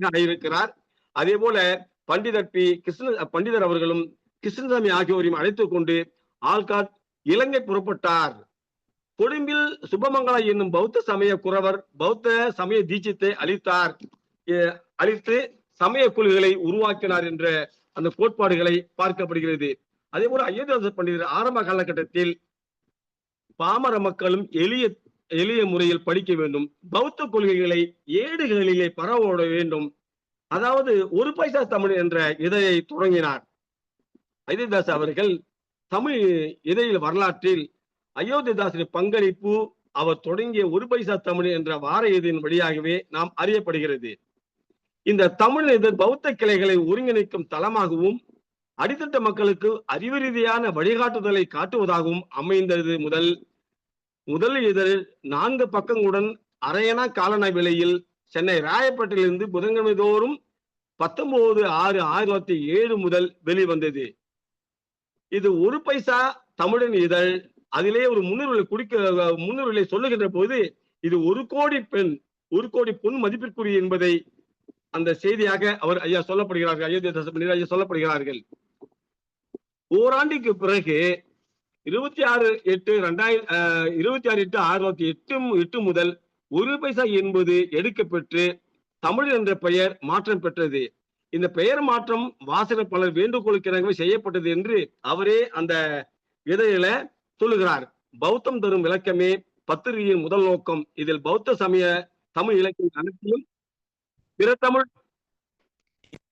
ஆகியிருக்கிறார். அதே போல பண்டிதர் அவர்களும் கிருஷ்ணசாமி ஆகியோரையும் அழைத்துக் கொண்டு ஆல்காட் இலங்கை புறப்பட்டார். கொழும்பில் சுபமங்கலா என்னும் பௌத்த சமய குறவர் பௌத்த சமய தீட்சத்தை அளித்து சமய குழுக்களை உருவாக்கினார் என்ற அந்த கோட்பாடுகளை பார்க்கப்படுகிறது. அதே போல அயோத்திதாச பண்டிதர் ஆரம்ப காலகட்டத்தில் பாமர மக்களும் எளிய முறையில் படிக்க வேண்டும், பௌத்த கொள்கைகளை ஏடுகளிலே பரவோட வேண்டும், அதாவது ஒரு பைசா தமிழ் என்ற இதழை தொடங்கினார். அயோத்திதாச அவர்கள் தமிழ் இதழில் வரலாற்றில் அயோத்திதாசரின் பங்களிப்பு அவர் தொடங்கிய ஒரு பைசா தமிழ் என்ற வார இதழின் வழியாகவே நாம் அறியப்படுகிறது. இந்த தமிழ் இதழ் பௌத்த கிளைகளை ஒருங்கிணைக்கும் தளமாகவும் அடித்தட்ட மக்களுக்கு அறிவு ரீதியான வழிகாட்டுதலை காட்டுவதாகவும் அமைந்தது. முதல் இதழ் 4 பக்கங்களுடன் அரையணா காலணா விலையில் சென்னை ராயப்பேட்டையிலிருந்து புதன்கிழமை தோறும் 19/6/1907 முதல் வெளிவந்தது. இது ஒரு பைசா தமிழின் இதழ். அதிலே ஒரு முன்னுரிமை சொல்லுகின்ற போது இது 1 கோடி பொன் மதிப்பிற்குரிய என்பதை அந்த செய்தியாக அவர் ஐயா சொல்லப்படுகிறார்கள். அயோத்திதாச பண்டிதர் ஐயா சொல்லப்படுகிறார்கள். ஓராண்டுக்கு பிறகு 26/8/1908 முதல் 1 பைசா என்பது எடுக்கப்பெற்று தமிழ் என்ற பெயர் மாற்றம் பெற்றது. இந்த பெயர் மாற்றம் வாசகர் பலர் வேண்டுகோளுக்கு செய்யப்பட்டது என்று அவரே அந்த இதழில சொல்லுகிறார். பௌத்தம் தரும் விளக்கமே பத்திரிகையின் முதல் நோக்கம். இதில் பௌத்த சமய தமிழ் இலக்கியம் அனைத்தையும் பிற தமிழ்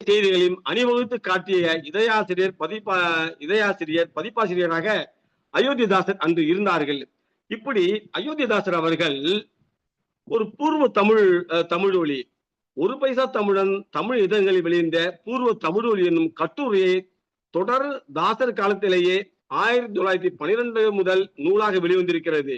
செய்திகளையும் அணிவகுத்து காட்டிய இதயாசிரியர் பதிப்பாசிரியராக அயோத்திதாசர் அன்று இருந்தார்கள். இப்படி அயோத்திதாசர் அவர்கள் ஒரு பூர்வ தமிழ் ஒளி, ஒரு பைசா தமிழன் தமிழ் இதழ்களில் வெளிந்த பூர்வ தமிழ் ஒளி என்னும் கட்டுரையை தொடர் தாசர் காலத்திலேயே 1912 முதல் நூலாக வெளிவந்திருக்கிறது.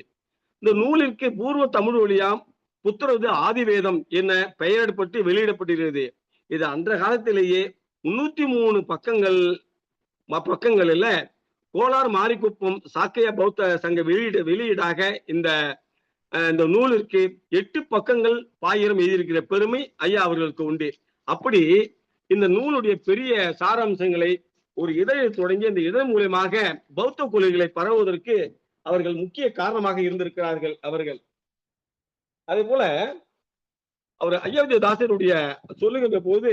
இந்த நூலிற்கு பூர்வ தமிழ் ஒளியாம் புத்தரது ஆதிவேதம் என பெயரிடப்பட்டு வெளியிடப்பட்டிருக்கிறது. இது அந்த காலத்திலேயே 303 பக்கங்களில் கோலார் மாரிக்குப்பம் சாக்கைய பௌத்த சங்க வெளியீடாக இந்த நூலிற்கு 8 பக்கங்கள் பாயிரம் எழுதியிருக்கிற பெருமை ஐயா அவர்களுக்கு உண்டு. அப்படி இந்த நூலுடைய பெரிய சாராம்சங்களை ஒரு இதழில் தொடங்கி இந்த இதழ் மூலமாக பௌத்த கொள்கைகளை பரவுவதற்கு அவர்கள் முக்கிய காரணமாக இருந்திருக்கிறார்கள் அவர்கள். அதே போல அவர் அயோத்திதாசருடைய சொல்லுகின்ற போது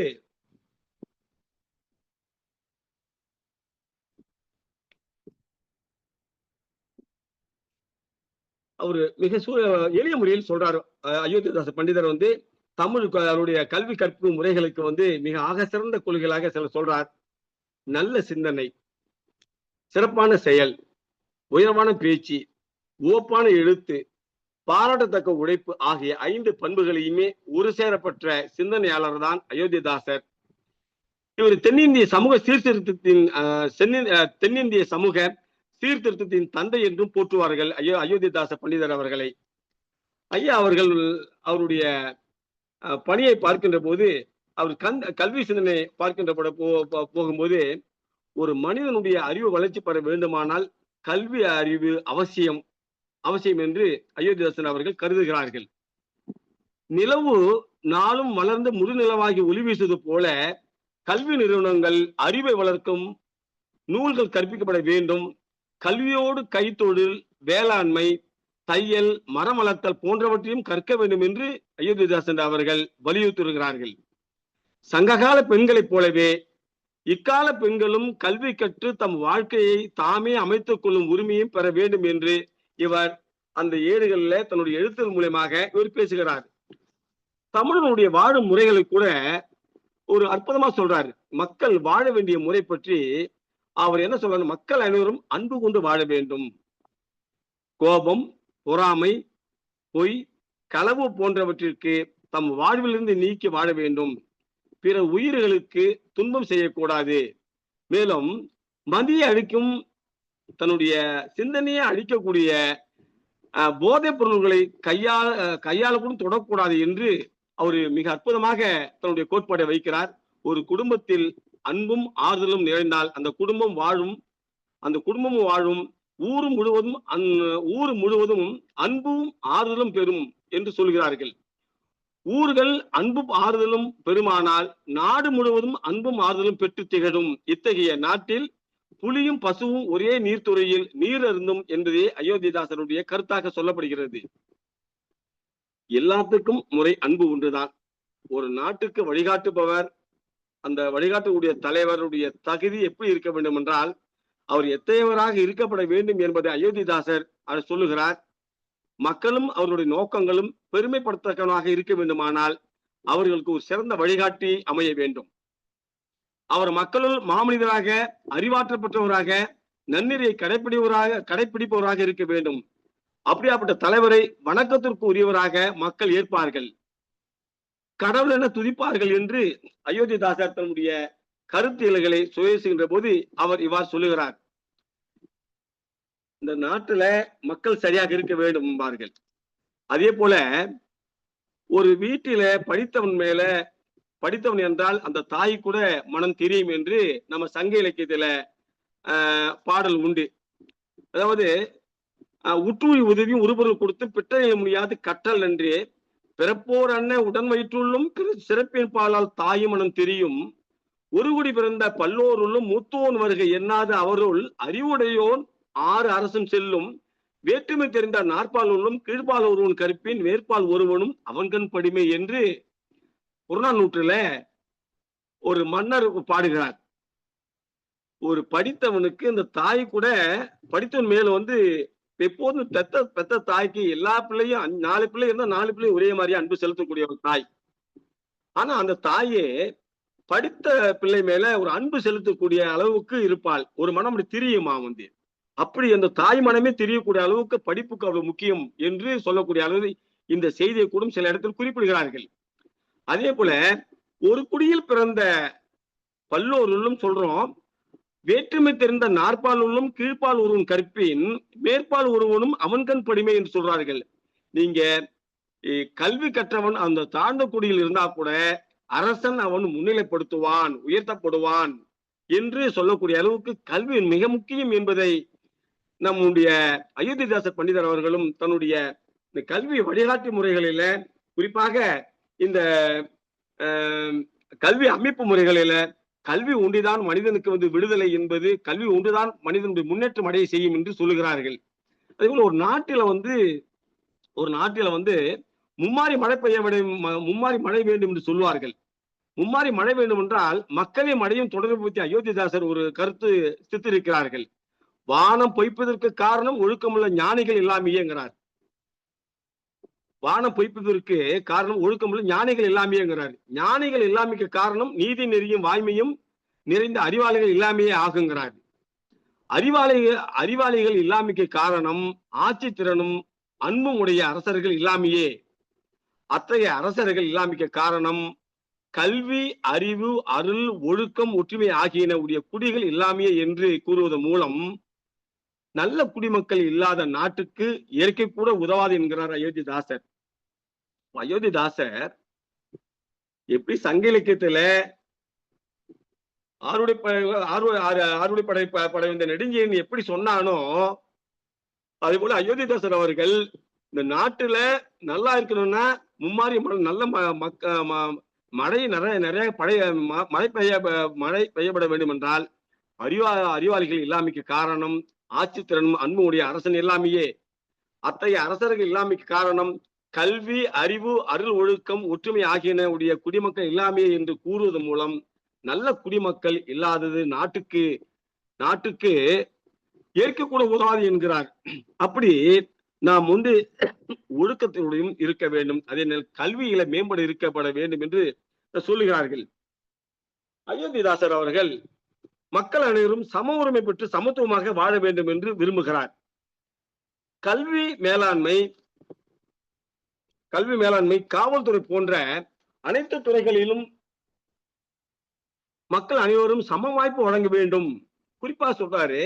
அவரு மிக எளிய முறையில் சொல்றாரு. அயோத்திதாச பண்டிதர் அவருடைய கல்வி கற்பு முறைகளுக்கு மிக ஆக சிறந்த கொள்கைகளாக சொல்றார். நல்ல சிந்தனை, சிறப்பான செயல், உயர்வான பேச்சு, ஓப்பான எழுத்து, பாராட்டத்தக்க உழைப்பு ஆகிய 5 பண்புகளையுமே ஒரு சேரப்பட்ட சிந்தனையாளர் தான் அயோத்திதாசர். இவர் தென்னிந்திய சமூக சீர்திருத்தத்தின் தந்தை என்றும் போற்றுவார்கள் அயோத்திதாச பண்டிதர் அவர்களை. ஐயா அவர்கள் அவருடைய பணியை பார்க்கின்ற போது அவர் கல்வி சிந்தனை பார்க்கின்ற போகும்போது ஒரு மனிதனுடைய அறிவு வளர்ச்சி பெற வேண்டுமானால் கல்வி அறிவு அவசியம் என்று அயோத்திதாசன் அவர்கள் கருதுகிறார்கள். நிலவு நாளும் வளர்ந்து முழுநிலவாகி ஒளி வீசுவது போல கல்வி நிறுவனங்கள் அறிவை வளர்க்கும் நூல்கள் கற்பிக்கப்பட வேண்டும். கல்வியோடு கைத்தொழில், வேளாண்மை, தையல், மரம் வளர்த்தல் போன்றவற்றையும் கற்க வேண்டும் என்று அயோத்திதாசன் அவர்கள் வலியுறுத்துகிறார்கள். சங்ககால பெண்களைப் போலவே இக்கால பெண்களும் கல்வி கற்று தம் வாழ்க்கையை தாமே அமைத்துக் கொள்ளும் உரிமையும் பெற வேண்டும் என்று இவர் அந்த ஏடுகளில் தன்னுடைய எழுத்துக்கள் மூலமாக இவர் பேசுகிறார். தமிழனுடைய வாழும் முறைகளை கூட ஒரு அற்புதமா சொல்றாரு. மக்கள் வாழ வேண்டிய முறை பற்றி அவர் என்ன சொல்றாரு? மக்கள் அனைவரும் அன்பு கொண்டு வாழ வேண்டும். கோபம், பொறாமை, பொய், களவு போன்றவற்றிற்கு தம் வாழ்விலிருந்து நீக்கி வாழ வேண்டும். பிற உயிர்களுக்கு துன்பம் செய்யக்கூடாது. மேலும் மதியை அழிக்கும், தன்னுடைய சிந்தனையை அழிக்கக்கூடிய போதைப் பொருள்களை கையால கூட தொடக்கூடாது என்று அவர் மிக அற்புதமாக தன்னுடைய கோட்பாட்டை வைக்கிறார். ஒரு குடும்பத்தில் அன்பும் ஆறுதலும் நிறைந்தால் அந்த குடும்பம் வாழும், ஊர் முழுவதும் அன்பும் ஆறுதலும் பெறும் என்று சொல்கிறார்கள். ஊர்கள் அன்பும் ஆறுதலும் பெருமானால் நாடு முழுவதும் அன்பும் ஆறுதலும் பெற்று திகழும். இத்தகைய நாட்டில் புலியும் பசுவும் ஒரே நீர்த்துறையில் நீர் அருந்தும் என்பதே அயோத்திதாசனுடைய கருத்தாக சொல்லப்படுகிறது. எல்லாத்துக்கும் முறை அன்பு ஒன்றுதான். ஒரு நாட்டுக்கு வழிகாட்டுபவர், அந்த வழிகாட்டக்கூடிய தலைவருடைய தகுதி எப்படி இருக்க வேண்டும் என்றால் அவர் எத்தகையவராக இருக்கப்பட வேண்டும் என்பதை அயோத்திதாசர் அவர் சொல்லுகிறார். மக்களும் அவர்களுடைய நோக்கங்களும் பெருமைப்படுத்தக்கவனாக இருக்க வேண்டுமானால் அவர்களுக்கு ஒரு சிறந்த வழிகாட்டி அமைய வேண்டும். அவர் மக்களுள் மாமனிதராக, அறிவாற்றல் பெற்றவராக, நன்னெறியை கடைபிடிப்பவராக இருக்க வேண்டும். அப்படியாப்பட்ட தலைவரை வணக்கத்திற்கு உரியவராக மக்கள் ஏற்பார்கள், கடவுள் என துதிப்பார்கள் என்று அயோத்திதாசர் தன்னுடைய கருத்தியல்களை சுயசுகின்ற போது அவர் இவ்வாறு சொல்லுகிறார். இந்த நாட்டுல மக்கள் சரியாக இருக்க வேண்டும் என்பார்கள். அதே போல ஒரு வீட்டில படித்தவன் என்றால் அந்த தாய் கூட மனம் தெரியும் என்று நம்ம சங்க இலக்கியத்துல பாடல் உண்டு. அதாவது உற்றுமை உதவியும் உருபொருள் கொடுத்து பிற்றைய முடியாது கற்றல் என்று பிறப்போர் அண்ணன் உடன் வயிற்றுள்ளும் சிறப்பின் பாலால் தாயும் மனம் தெரியும். ஒரு குடி பிறந்த பல்லோருள்ளும் மூத்தோன் வருகை எண்ணாத அவருள் அறிவுடையோன் 6 அரசும் செல்லும். வேற்றுமை தெரிந்த நாற்பால் உள்ளும் கீழ்பால் ஒருவன் கற்பின் வேற்பால் ஒருவனும் அவன்கண் படிமை என்று புறநானூற்றுல ஒரு மன்னர் பாடுகிறார். ஒரு படித்தவனுக்கு இந்த தாய் கூட படித்தவன் மேல எப்போதும் பெத்த தாய்க்கு எல்லா பிள்ளையும் 4 பிள்ளை இருந்தா 4 பிள்ளையும் ஒரே மாதிரி அன்பு செலுத்தக்கூடிய ஒரு தாய். ஆனா அந்த தாயே படித்த பிள்ளை மேல ஒரு அன்பு செலுத்தக்கூடிய அளவுக்கு இருப்பாள். ஒரு மனம் அப்படி தெரியுமா அப்படி அந்த தாய் மனமே தெரியக்கூடிய அளவுக்கு படிப்புக்கு அவ்வளவு முக்கியம் என்று சொல்லக்கூடிய அளவு இந்த செய்தியை கூட சில இடத்தில் குறிப்பிடுகிறார்கள். அதே போல ஒரு குடியில் பிறந்த பல்லோருள்ளும் சொல்றோம், வேற்றுமை தெரிந்த நாற்பால் உள்ளும் கீழ்ப்பால் ஒருவன் கற்பின் மேற்பால் ஒருவனும் அவன்கண் படிமை என்று சொல்றார்கள். நீங்க கல்வி கற்றவன் அந்த தாழ்ந்த குடியில் இருந்தா கூட அரசன் அவன் முன்னிலைப்படுத்துவான், உயர்த்தப்படுவான் என்று சொல்லக்கூடிய அளவுக்கு கல்வி மிக முக்கியம் என்பதை நம்முடைய அயோத்திதாச பண்டிதர் அவர்களும் தன்னுடைய கல்வி வழிகாட்டி முறைகளில, குறிப்பாக இந்த கல்வி அமைப்பு முறைகளில கல்வி ஒன்றுதான் மனிதனுக்கு விடுதலை என்பது, கல்வி ஒன்றுதான் மனிதனுடைய முன்னேற்றம் அடைய செய்யும் என்று சொல்லுகிறார்கள். அதே போல ஒரு நாட்டில மும்மாரி மழை வேண்டும் என்று சொல்வார்கள். மும்மாரி மழை வேண்டும் என்றால் மக்களின் மழையும் தொடர்பு பற்றி அயோத்திதாசர் ஒரு கருத்து சித்தரிக்கிறார்கள். வானம் பொய்ப்பதற்கு காரணம் ஒழுக்கமுள்ள ஞானிகள் இல்லாமையேங்கிறார். வானம் பொய்ப்பதற்கு காரணம் ஒழுக்கமுள்ள ஞானிகள் இல்லாமையேங்கிறார். ஞானிகள் இல்லாமைக்கு காரணம் நீதி நெறியும் வாய்மையும் நிறைந்த அறிவாளிகள் இல்லாமையே ஆகுங்கிறார். அறிவாளிகள் இல்லாமைக்கு காரணம் ஆட்சி திறனும் அன்பும் உடைய அரசர்கள் இல்லாமையே. அத்தகைய அரசர்கள் இல்லாமைக்கு காரணம் கல்வி, அறிவு, அருள், ஒழுக்கம், ஒற்றுமை ஆகியன உடைய குடிகள் இல்லாமையே என்று கூறுவதன் மூலம் நல்ல குடிமக்கள் இல்லாத நாட்டுக்கு இயற்கை கூட உதவாது என்கிறார் அயோத்திதாசர். அயோத்திதாசர் எப்படி சங்க இலக்கியத்துல ஆறுபடை படை இந்த நெடுஞ்செழியன் எப்படி சொன்னானோ அதே போல அயோத்திதாசர் அவர்கள் இந்த நாட்டுல நல்லா இருக்கணும்னா மும்மாரி நல்ல மழை நிறைய மழை பெய்யப்பட வேண்டும் என்றால் அறிவாளிகள் இல்லாமைக்கு காரணம் ஆட்சித்திறன் அன்புடைய அரசன் இல்லாமையே. அத்தகைய அரசர்கள் இல்லாமைக்கு காரணம் கல்வி, அறிவு, அருள், ஒழுக்கம், ஒற்றுமை ஆகியன உடைய குடிமக்கள் இல்லாமையே என்று கூறுவதன் மூலம் நல்ல குடிமக்கள் இல்லாதது நாட்டுக்கு ஏற்கக்கூட உதவாது என்கிறார். அப்படி நாம் ஒழுக்கத்தினுடையும் இருக்க வேண்டும், அதே நேரம் கல்வியில மேம்பட இருக்கப்பட வேண்டும் என்று சொல்லுகிறார்கள். அயோத்திதாசர் அவர்கள் மக்கள் அனைவரும் சம உரிமை பெற்று சமத்துவமாக வாழ வேண்டும் என்று விரும்புகிறார். கல்வி மேலாண்மை, காவல்துறை போன்ற அனைத்து துறைகளிலும் மக்கள் அனைவரும் சம வாய்ப்பு வழங்க வேண்டும். குறிப்பா சொல்றாரு,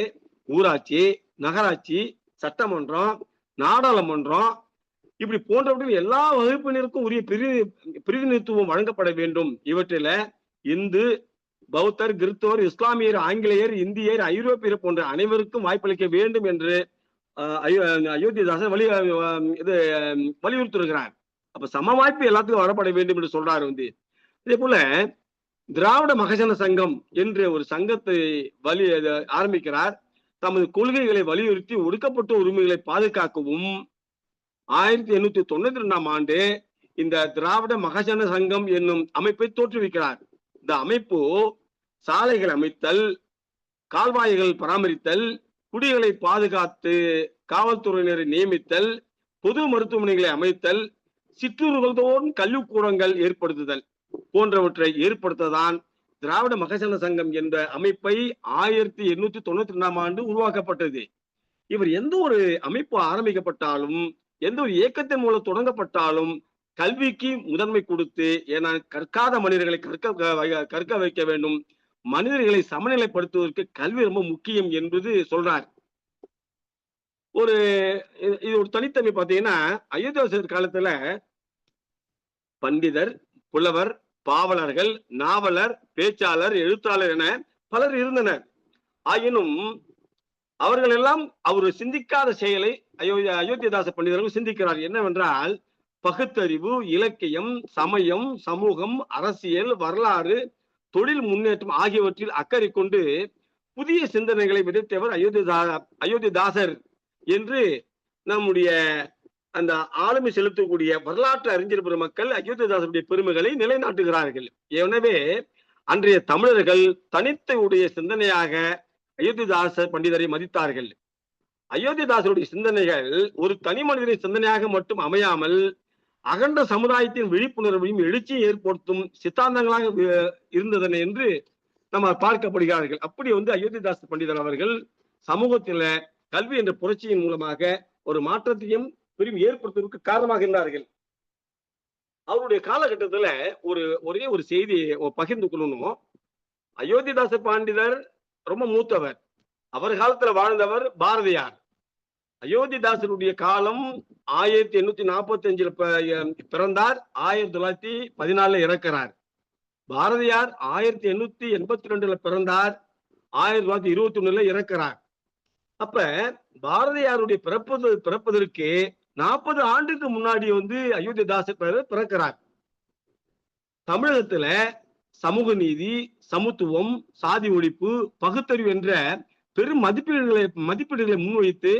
ஊராட்சி, நகராட்சி, சட்டமன்றம், நாடாளுமன்றம் இப்படி போன்றவற்றில் எல்லா வகுப்பினருக்கும் உரிய பிரதிநிதித்துவம் வழங்கப்பட வேண்டும். இவற்றில இந்து, பௌத்தர், கிறிஸ்தவர், இஸ்லாமியர், ஆங்கிலேயர், இந்தியர், ஐரோப்பியர் போன்ற அனைவருக்கும் வாய்ப்பளிக்க வேண்டும் என்று அயோத்திதாசர் வலியுறுத்துகிறார். அப்ப சம வாய்ப்பு எல்லாத்துக்கும் வரப்பட வேண்டும் என்று சொல்றாரு. இதே போல திராவிட மகஜன சங்கம் என்ற ஒரு சங்கத்தை ஆரம்பிக்கிறார். தமது கொள்கைகளை வலியுறுத்தி ஒடுக்கப்பட்ட உரிமைகளை பாதுகாக்கவும் 1892ஆம் ஆண்டு இந்த திராவிட மகஜன சங்கம் என்னும் அமைப்பை தோற்றுவிக்கிறார். இந்த அமைப்பு சாலைகள் அமைத்தல், கால்வாய்கள் பராமரித்தல், குடிகளை பாதுகாத்து காவல்துறையினரை நியமித்தல், பொது மருத்துவமனைகளை அமைத்தல், சிற்றூர்கள் தோறும் கல்விக்கூடங்கள் ஏற்படுத்துதல் போன்றவற்றை ஏற்படுத்ததான் திராவிட மகஜன சங்கம் என்ற அமைப்பை 1892ஆம் ஆண்டு உருவாக்கப்பட்டது. இவர் எந்த ஒரு அமைப்பு ஆரம்பிக்கப்பட்டாலும், எந்த ஒரு இயக்கத்தின் மூலம் தொடங்கப்பட்டாலும் கல்விக்கு முதன்மை கொடுத்து, ஏன்னா கற்காத மனிதர்களை கற்க வைக்க வேண்டும், மனிதர்களை சமநிலைப்படுத்துவதற்கு கல்வி ரொம்ப முக்கியம் என்பது சொல்றார். இது ஒரு தனித்தன்மை பார்த்தீங்கன்னா, அயோத்திதாசர் காலத்துல பண்டிதர், புலவர், பாவலர்கள், நாவலர், பேச்சாளர், எழுத்தாளர் என பலர் இருந்தனர். ஆயினும் அவர்கள் எல்லாம் அவர் சிந்திக்காத செயலை அயோத்திதாச பண்டிதர்கள் சிந்திக்கிறார். என்னவென்றால், பகுத்தறிவு, இலக்கியம், சமயம், சமூகம், அரசியல், வரலாறு, தொழில் முன்னேற்றம் ஆகியவற்றில் அக்கறை கொண்டு புதிய சிந்தனைகளை விதைத்தவர் அயோத்திதாசர் என்று நம்முடைய அந்த ஆளுமை செலுத்தக்கூடிய வரலாற்று அறிஞர் பெருமக்கள் அயோத்திதாசருடைய பெருமைகளை நிலைநாட்டுகிறார்கள். எனவே அன்றைய தமிழர்கள் தனித்த உடைய சிந்தனையாக அயோத்திதாசர் பண்டிதரை மதித்தார்கள். அயோத்திதாசருடைய சிந்தனைகள் ஒரு தனி மனிதனின் சிந்தனையாக மட்டும் அமையாமல் அகண்ட சமுதாயத்தின் விழிப்புணர்வையும் எழுச்சியை ஏற்படுத்தும் சித்தாந்தங்களாக இருந்ததன என்று நம்ம பார்க்கப்படுகிறார்கள். அப்படி அயோத்திதாசர் பண்டிதர் அவர்கள் சமூகத்தில கல்வி என்ற புரட்சியின் மூலமாக ஒரு மாற்றத்தையும் பெரும் ஏற்படுத்துவதற்கு காரணமாகின்றார்கள். அவருடைய காலகட்டத்துல ஒரே ஒரு செய்தியை பகிர்ந்து கொள்ளணும். அயோத்திதாசர் பண்டிதர் ரொம்ப மூத்தவர். அவர் காலத்துல வாழ்ந்தவர் பாரதியார். அயோத்திதாசருடைய காலம் 1845 பிறந்தார், 1914 இறக்கிறார். பாரதியார் 1882 பிறந்தார், 1921 இறக்கிறார். அப்ப பாரதியாருடைய பிறப்பதற்கு 40 ஆண்டுக்கு முன்னாடி அயோத்திதாசர் பிறக்கிறார். தமிழகத்துல சமூக நீதி, சமத்துவம், சாதி ஒழிப்பு, பகுத்தறிவு என்ற பெரும் மதிப்பீடுகளை முன்வைத்து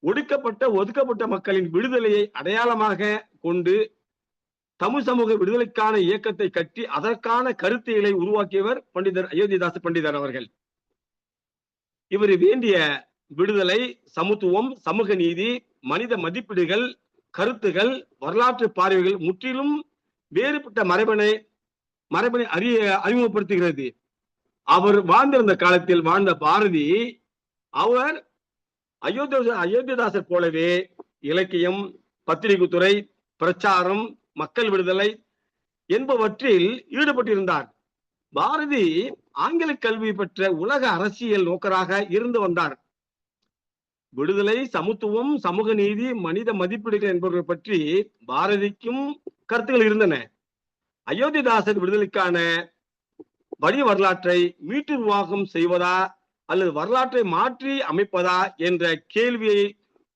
ஒதுக்கப்பட்ட மக்களின் விடுதலையை அடையாளமாக கொண்டு தமிழ் சமூக விடுதலைக்கான இயக்கத்தை கட்டி அதற்கான கருத்தியலை உருவாக்கியவர் பண்டிதர் அயோத்திதாச பண்டிதர் அவர்கள். இவர் வேண்டிய விடுதலை, சமத்துவம், சமூக நீதி, மனித மதிப்பீடுகள், கருத்துகள், வரலாற்று பார்வைகள் முற்றிலும் வேறுபட்ட மரபனை அறிமுகப்படுத்துகிறது. அவர் வாழ்ந்திருந்த காலத்தில் வாழ்ந்த பாரதி அவர் அயோத்திதாசர் போலவே இலக்கியம், பத்திரிகை துறை, பிரச்சாரம், மக்கள் விடுதலை என்பவற்றில் ஈடுபட்டிருந்தார். பாரதி ஆங்கில கல்வி பெற்ற உலக அரசியல் நோக்கராக இருந்து வந்தார். விடுதலை, சமத்துவம், சமூக நீதி, மனித மதிப்பீடுகள் என்பவர்கள் பற்றி பாரதிக்கும் கருத்துக்கள் இருந்தன. அயோத்திதாசர் விடுதலைக்கான வழி வரலாற்றை மீட்டுருவாக்கம் செய்வதா அல்லது வரலாற்றை மாற்றி அமைப்பதா என்ற கேள்வியை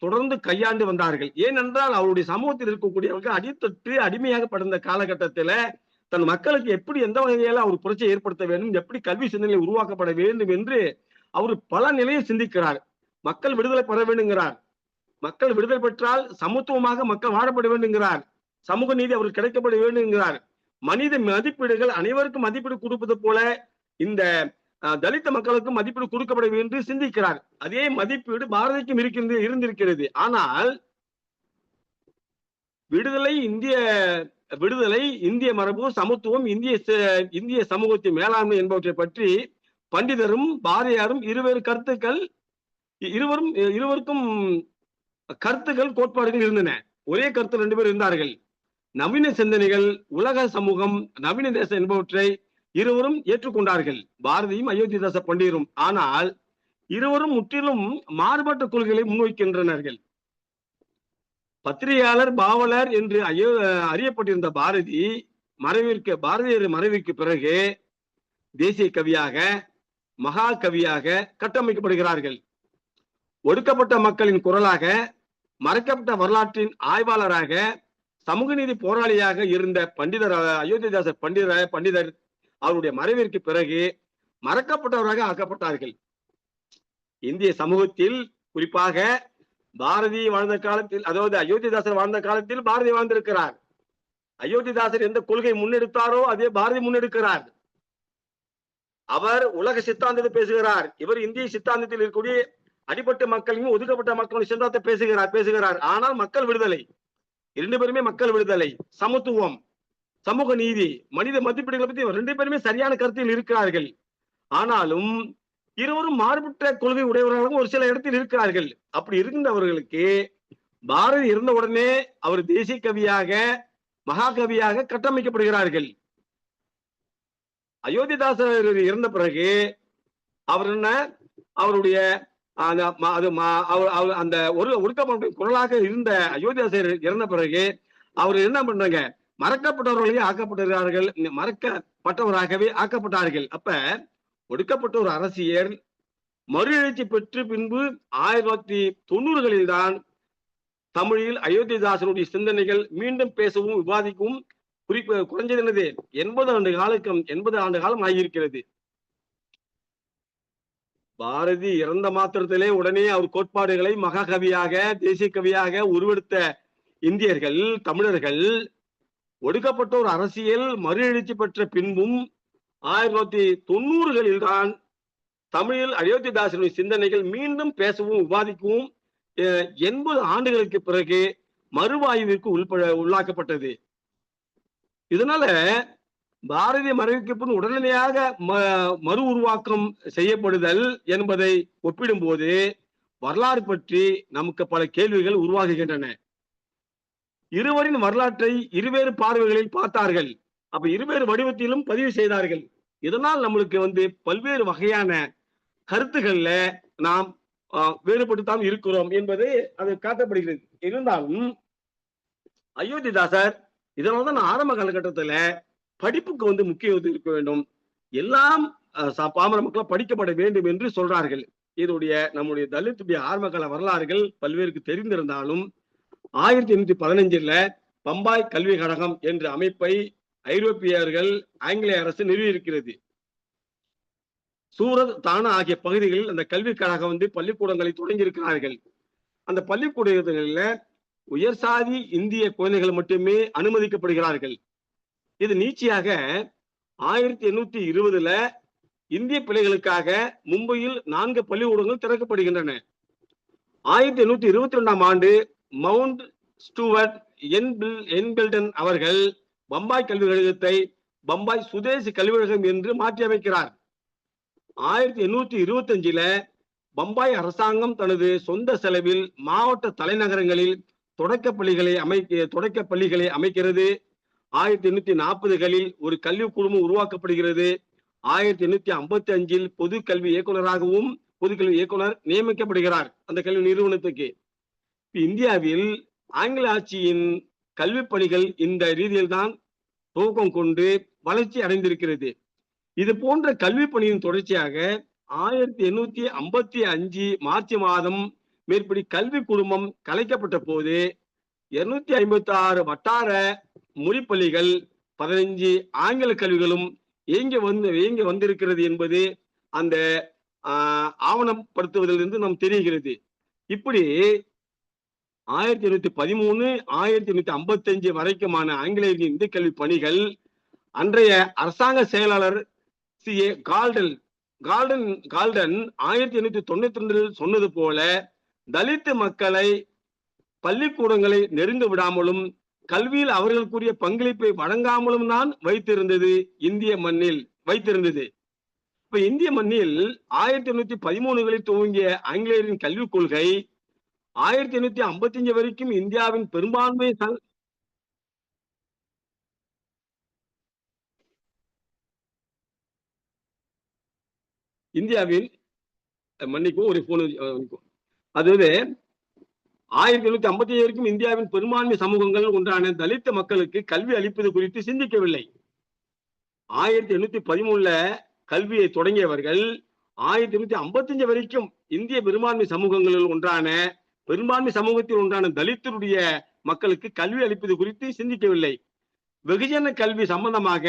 தொடர்ந்து கையாண்டு வந்தார்கள். ஏனென்றால் அவருடைய சமூகத்தில் இருக்கக்கூடியவர்கள் அடித்தட்டு அடிமையாக படுந்த காலகட்டத்தில தன் மக்களுக்கு எப்படி எந்த வகையில அவர் புரட்சியை ஏற்படுத்த வேண்டும், எப்படி கல்வி சிந்தனை உருவாக்கப்பட வேண்டும் என்று அவர் பல நிலையில் சிந்திக்கிறார். மக்கள் விடுதலை பெற வேண்டுங்கிறார். மக்கள் விடுதலை பெற்றால் சமத்துவமாக மக்கள் வாழப்பட வேண்டுங்கிறார். சமூக நீதி அவருக்கு கிடைக்கப்பட வேண்டுங்கிறார். மனித மதிப்பீடுகள் அனைவருக்கும் மதிப்பீடு கொடுப்பது போல இந்த தலித்த மக்களுக்கும் மதிப்பீடு கொடுக்கப்பட வேண்டும் என்று சிந்திக்கிறார். அதே மதிப்பீடு பாரதிக்கும் இருந்திருக்கிறது. ஆனால் விடுதலை இந்திய மரபு, சமத்துவம், இந்திய சமூகத்தின் மேலாண்மை என்பவற்றை பற்றி பண்டிதரும் பாரதியாரும் இருவருக்கும் கருத்துக்கள் கோட்பாடுகள் இருந்தன. ஒரே கருத்து 2 பேர் இருந்தார்கள். நவீன சிந்தனைகள், உலக சமூகம், நவீன தேசம் என்பவற்றை இருவரும் ஏற்றுக்கொண்டார்கள், பாரதியும் அயோத்திதாச பண்டிதரும். ஆனால் இருவரும் முற்றிலும் மாறுபட்ட கொள்கைகளை முன்வைக்கின்றனர்கள். பத்திரிகையாளர், பாவலர் என்று அறியப்பட்டிருந்த பாரதியார் மறைவிற்கு பிறகு தேசிய கவியாக, மகா கவியாக கட்டமைக்கப்படுகிறார்கள். ஒடுக்கப்பட்ட மக்களின் குரலாக, மறைக்கப்பட்ட வரலாற்றின் ஆய்வாளராக, சமூக நீதி போராளியாக இருந்த அயோத்திதாசர் பண்டிதர் அவருடைய மறைவிற்கு பிறகு மறக்கப்பட்டவராக ஆக்கப்பட்டார்கள். இந்திய சமூகத்தில் குறிப்பாக பாரதி வாழ்ந்த காலத்தில், அதாவது அயோத்திதாசர் வாழ்ந்த காலத்தில் பாரதி வாழ்ந்திருக்கிறார். அயோத்திதாசர் எந்த கொள்கை முன்னெடுத்தாரோ அதே பாரதி முன்னெடுக்கிறார். அவர் உலக சித்தாந்தத்தை பேசுகிறார். இவர் இந்திய சித்தாந்தத்தில் இருக்கக்கூடிய அடிப்பட்ட மக்களையும் ஒதுக்கப்பட்ட மக்களின் சித்தாந்தத்தை பேசுகிறார். ஆனால் மக்கள் விடுதலை, 2 பேருமே மக்கள் விடுதலை, சமத்துவம், சமூக நீதி, மனித மதிப்பீடுகளை பத்தி 2 பேருமே சரியான கருத்தில் இருக்கிறார்கள். ஆனாலும் இருவரும் மாறுபட்ட கொள்கை உடையவர்களாக ஒரு சில இடத்தில் இருக்கிறார்கள். அப்படி இருக்கின்றவர்களுக்கு பாரதி இருந்த உடனே அவர் தேசிய கவியாக, மகாகவியாக கட்டமைக்கப்படுகிறார்கள். அயோத்திதாசர் இறந்த பிறகு அவர் என்ன, அவருடைய அந்த ஒடுக்கப்பட்ட குரலாக இருந்த அயோத்திதாசர் இறந்த பிறகு அவர் என்ன பண்றாங்க, மறக்கப்பட்டவர்களே ஆக்கப்படுகிறார்கள், மறக்கப்பட்டவராகவே ஆக்கப்பட்டார்கள். அப்ப ஒடுக்கப்பட்ட ஒரு அரசியல் மறு எழுச்சி பெற்று பின்பு 1990களில் தான் தமிழில் அயோத்திதாசனுடைய சிந்தனைகள் மீண்டும் பேசவும் விவாதிக்கவும் குறைஞ்சது என்னது 80 ஆண்டு காலம் ஆகியிருக்கிறது. பாரதி இறந்த மாத்திரத்திலே உடனே அவர் கோட்பாடுகளை மகாகவியாக, தேசிய கவியாக உருவெடுத்த இந்தியர்கள், தமிழர்கள் ஒடுக்கப்பட்ட ஒரு அரசியல் மறு எழுச்சி பெற்ற பின்பும் 1990களில் தான் தமிழில் அயோத்திதாசனுடைய சிந்தனைகள் மீண்டும் பேசவும் விவாதிக்கவும் 80 ஆண்டுகளுக்கு பிறகு மறுவாய்விற்கு உள்ளாக்கப்பட்டது. இதனால பாரதிய மறைவுக்கு பின் உடனடியாக மறு உருவாக்கம் செய்யப்படுதல் என்பதை ஒப்பிடும் போது வரலாறு பற்றி நமக்கு பல கேள்விகள் உருவாகுகின்றன. இருவரின் வரலாற்றை இருவேறு பார்வைகளில் பார்த்தார்கள். அப்ப இருவேறு வடிவத்திலும் பதிவு செய்தார்கள். இதனால் நம்மளுக்கு பல்வேறு வகையான கருத்துக்கள்ல நாம் வேறுபட்டுத்தான் இருக்கிறோம் என்பது அது காட்டப்படுகிறது. இருந்தாலும் அயோத்திதாசர், இதனால்தான் ஆரம்ப காலகட்டத்துல படிப்புக்கு முக்கியத்துவம் இருக்க வேண்டும், எல்லாம் பாமர மக்களால் படிக்கப்பட வேண்டும் என்று சொல்றார்கள். நம்முடைய தலித்துடைய ஆரம்பகால வரலாறுகள் பல்வேறுக்கு தெரிந்திருந்தாலும் 1815 பம்பாய் கல்வி கழகம் என்ற அமைப்பை ஐரோப்பியர்கள், ஆங்கிலேய அரசு நிறுவியிருக்கிறது. சூரத், தானா ஆகிய பகுதிகளில் அந்த கல்வி கழகம் பள்ளிக்கூடங்களை தொடங்கி இருக்கிறார்கள். அந்த பள்ளிக்கூடங்களில் உயர் சாதி இந்திய குழந்தைகள் மட்டுமே அனுமதிக்கப்படுகிறார்கள். இது நீட்சியாக 1820 இந்திய பிள்ளைகளுக்காக மும்பையில் 4 பள்ளிக்கூடங்கள் திறக்கப்படுகின்றன. 1822 ஆண்டு மவுண்ட் ஸ்டூவர்ட் என்பெல்டன் அவர்கள் பம்பாய் கல்வி கழகத்தை பம்பாய் சுதேசி கல்விக்கழகம் என்று மாற்றி அமைக்கிறார். 1825 பம்பாய் அரசாங்கம் தனது சொந்த செலவில் மாவட்ட தலைநகரங்களில் தொடக்க பள்ளிகளை அமைக்கிறது. 1840களில் ஒரு கல்வி குழுமம் உருவாக்கப்படுகிறது. 1855 பொது கல்வி இயக்குனர் நியமிக்கப்படுகிறார் அந்த கல்வி நிறுவனத்துக்கு. இந்தியாவில் ஆங்கில ஆட்சியின் கல்வி பணிகள் இந்த ரீதியில் தான் துவக்கம் கொண்டு வளர்ச்சி அடைந்திருக்கிறது. இது போன்ற கல்வி பணியின் தொடர்ச்சியாக 1855 மார்ச் மாதம் மேற்படி கல்வி குழுமம் கலைக்கப்பட்ட போது 256 வட்டார மொழிப்பள்ளிகள், 15 ஆங்கில கல்விகளும் இயங்கி வந்திருக்கிறது என்பது அந்த ஆவணப்படுத்துவதிலிருந்து நாம் தெரிகிறது. இப்படி 1813 1855 வரைக்குமான ஆங்கிலேயரின் இந்து கல்வி பணிகள் அன்றைய அரசாங்க செயலாளர் CA கால்டன் 1892 சொன்னது போல தலித் மக்களை பள்ளிக்கூடங்களை நெருங்க விடாமலும் கல்வியில் அவர்களுக்குரிய பங்களிப்பை வழங்காமலும் தான் வைத்திருந்தது. இப்ப இந்திய மண்ணில் 1813களில் துவங்கிய ஆங்கிலேயரின் கல்விக் கொள்கை 1855 வரைக்கும் இந்தியாவின் பெரும்பான்மை இந்தியாவில் மன்னிக்கும் ஒரு போன் அதாவது 1855 வரைக்கும் இந்தியாவின் பெரும்பான்மை சமூகங்கள் ஒன்றான தலித் மக்களுக்கு கல்வி அளிப்பது குறித்து சிந்திக்கவில்லை. 1813 கல்வியை தொடங்கியவர்கள் 1855 வரைக்கும் இந்திய பெரும்பான்மை சமூகங்களில் ஒன்றான தலித்துடைய மக்களுக்கு கல்வி அளிப்பது குறித்து சிந்திக்கவில்லை. வெகுஜன கல்வி சம்பந்தமாக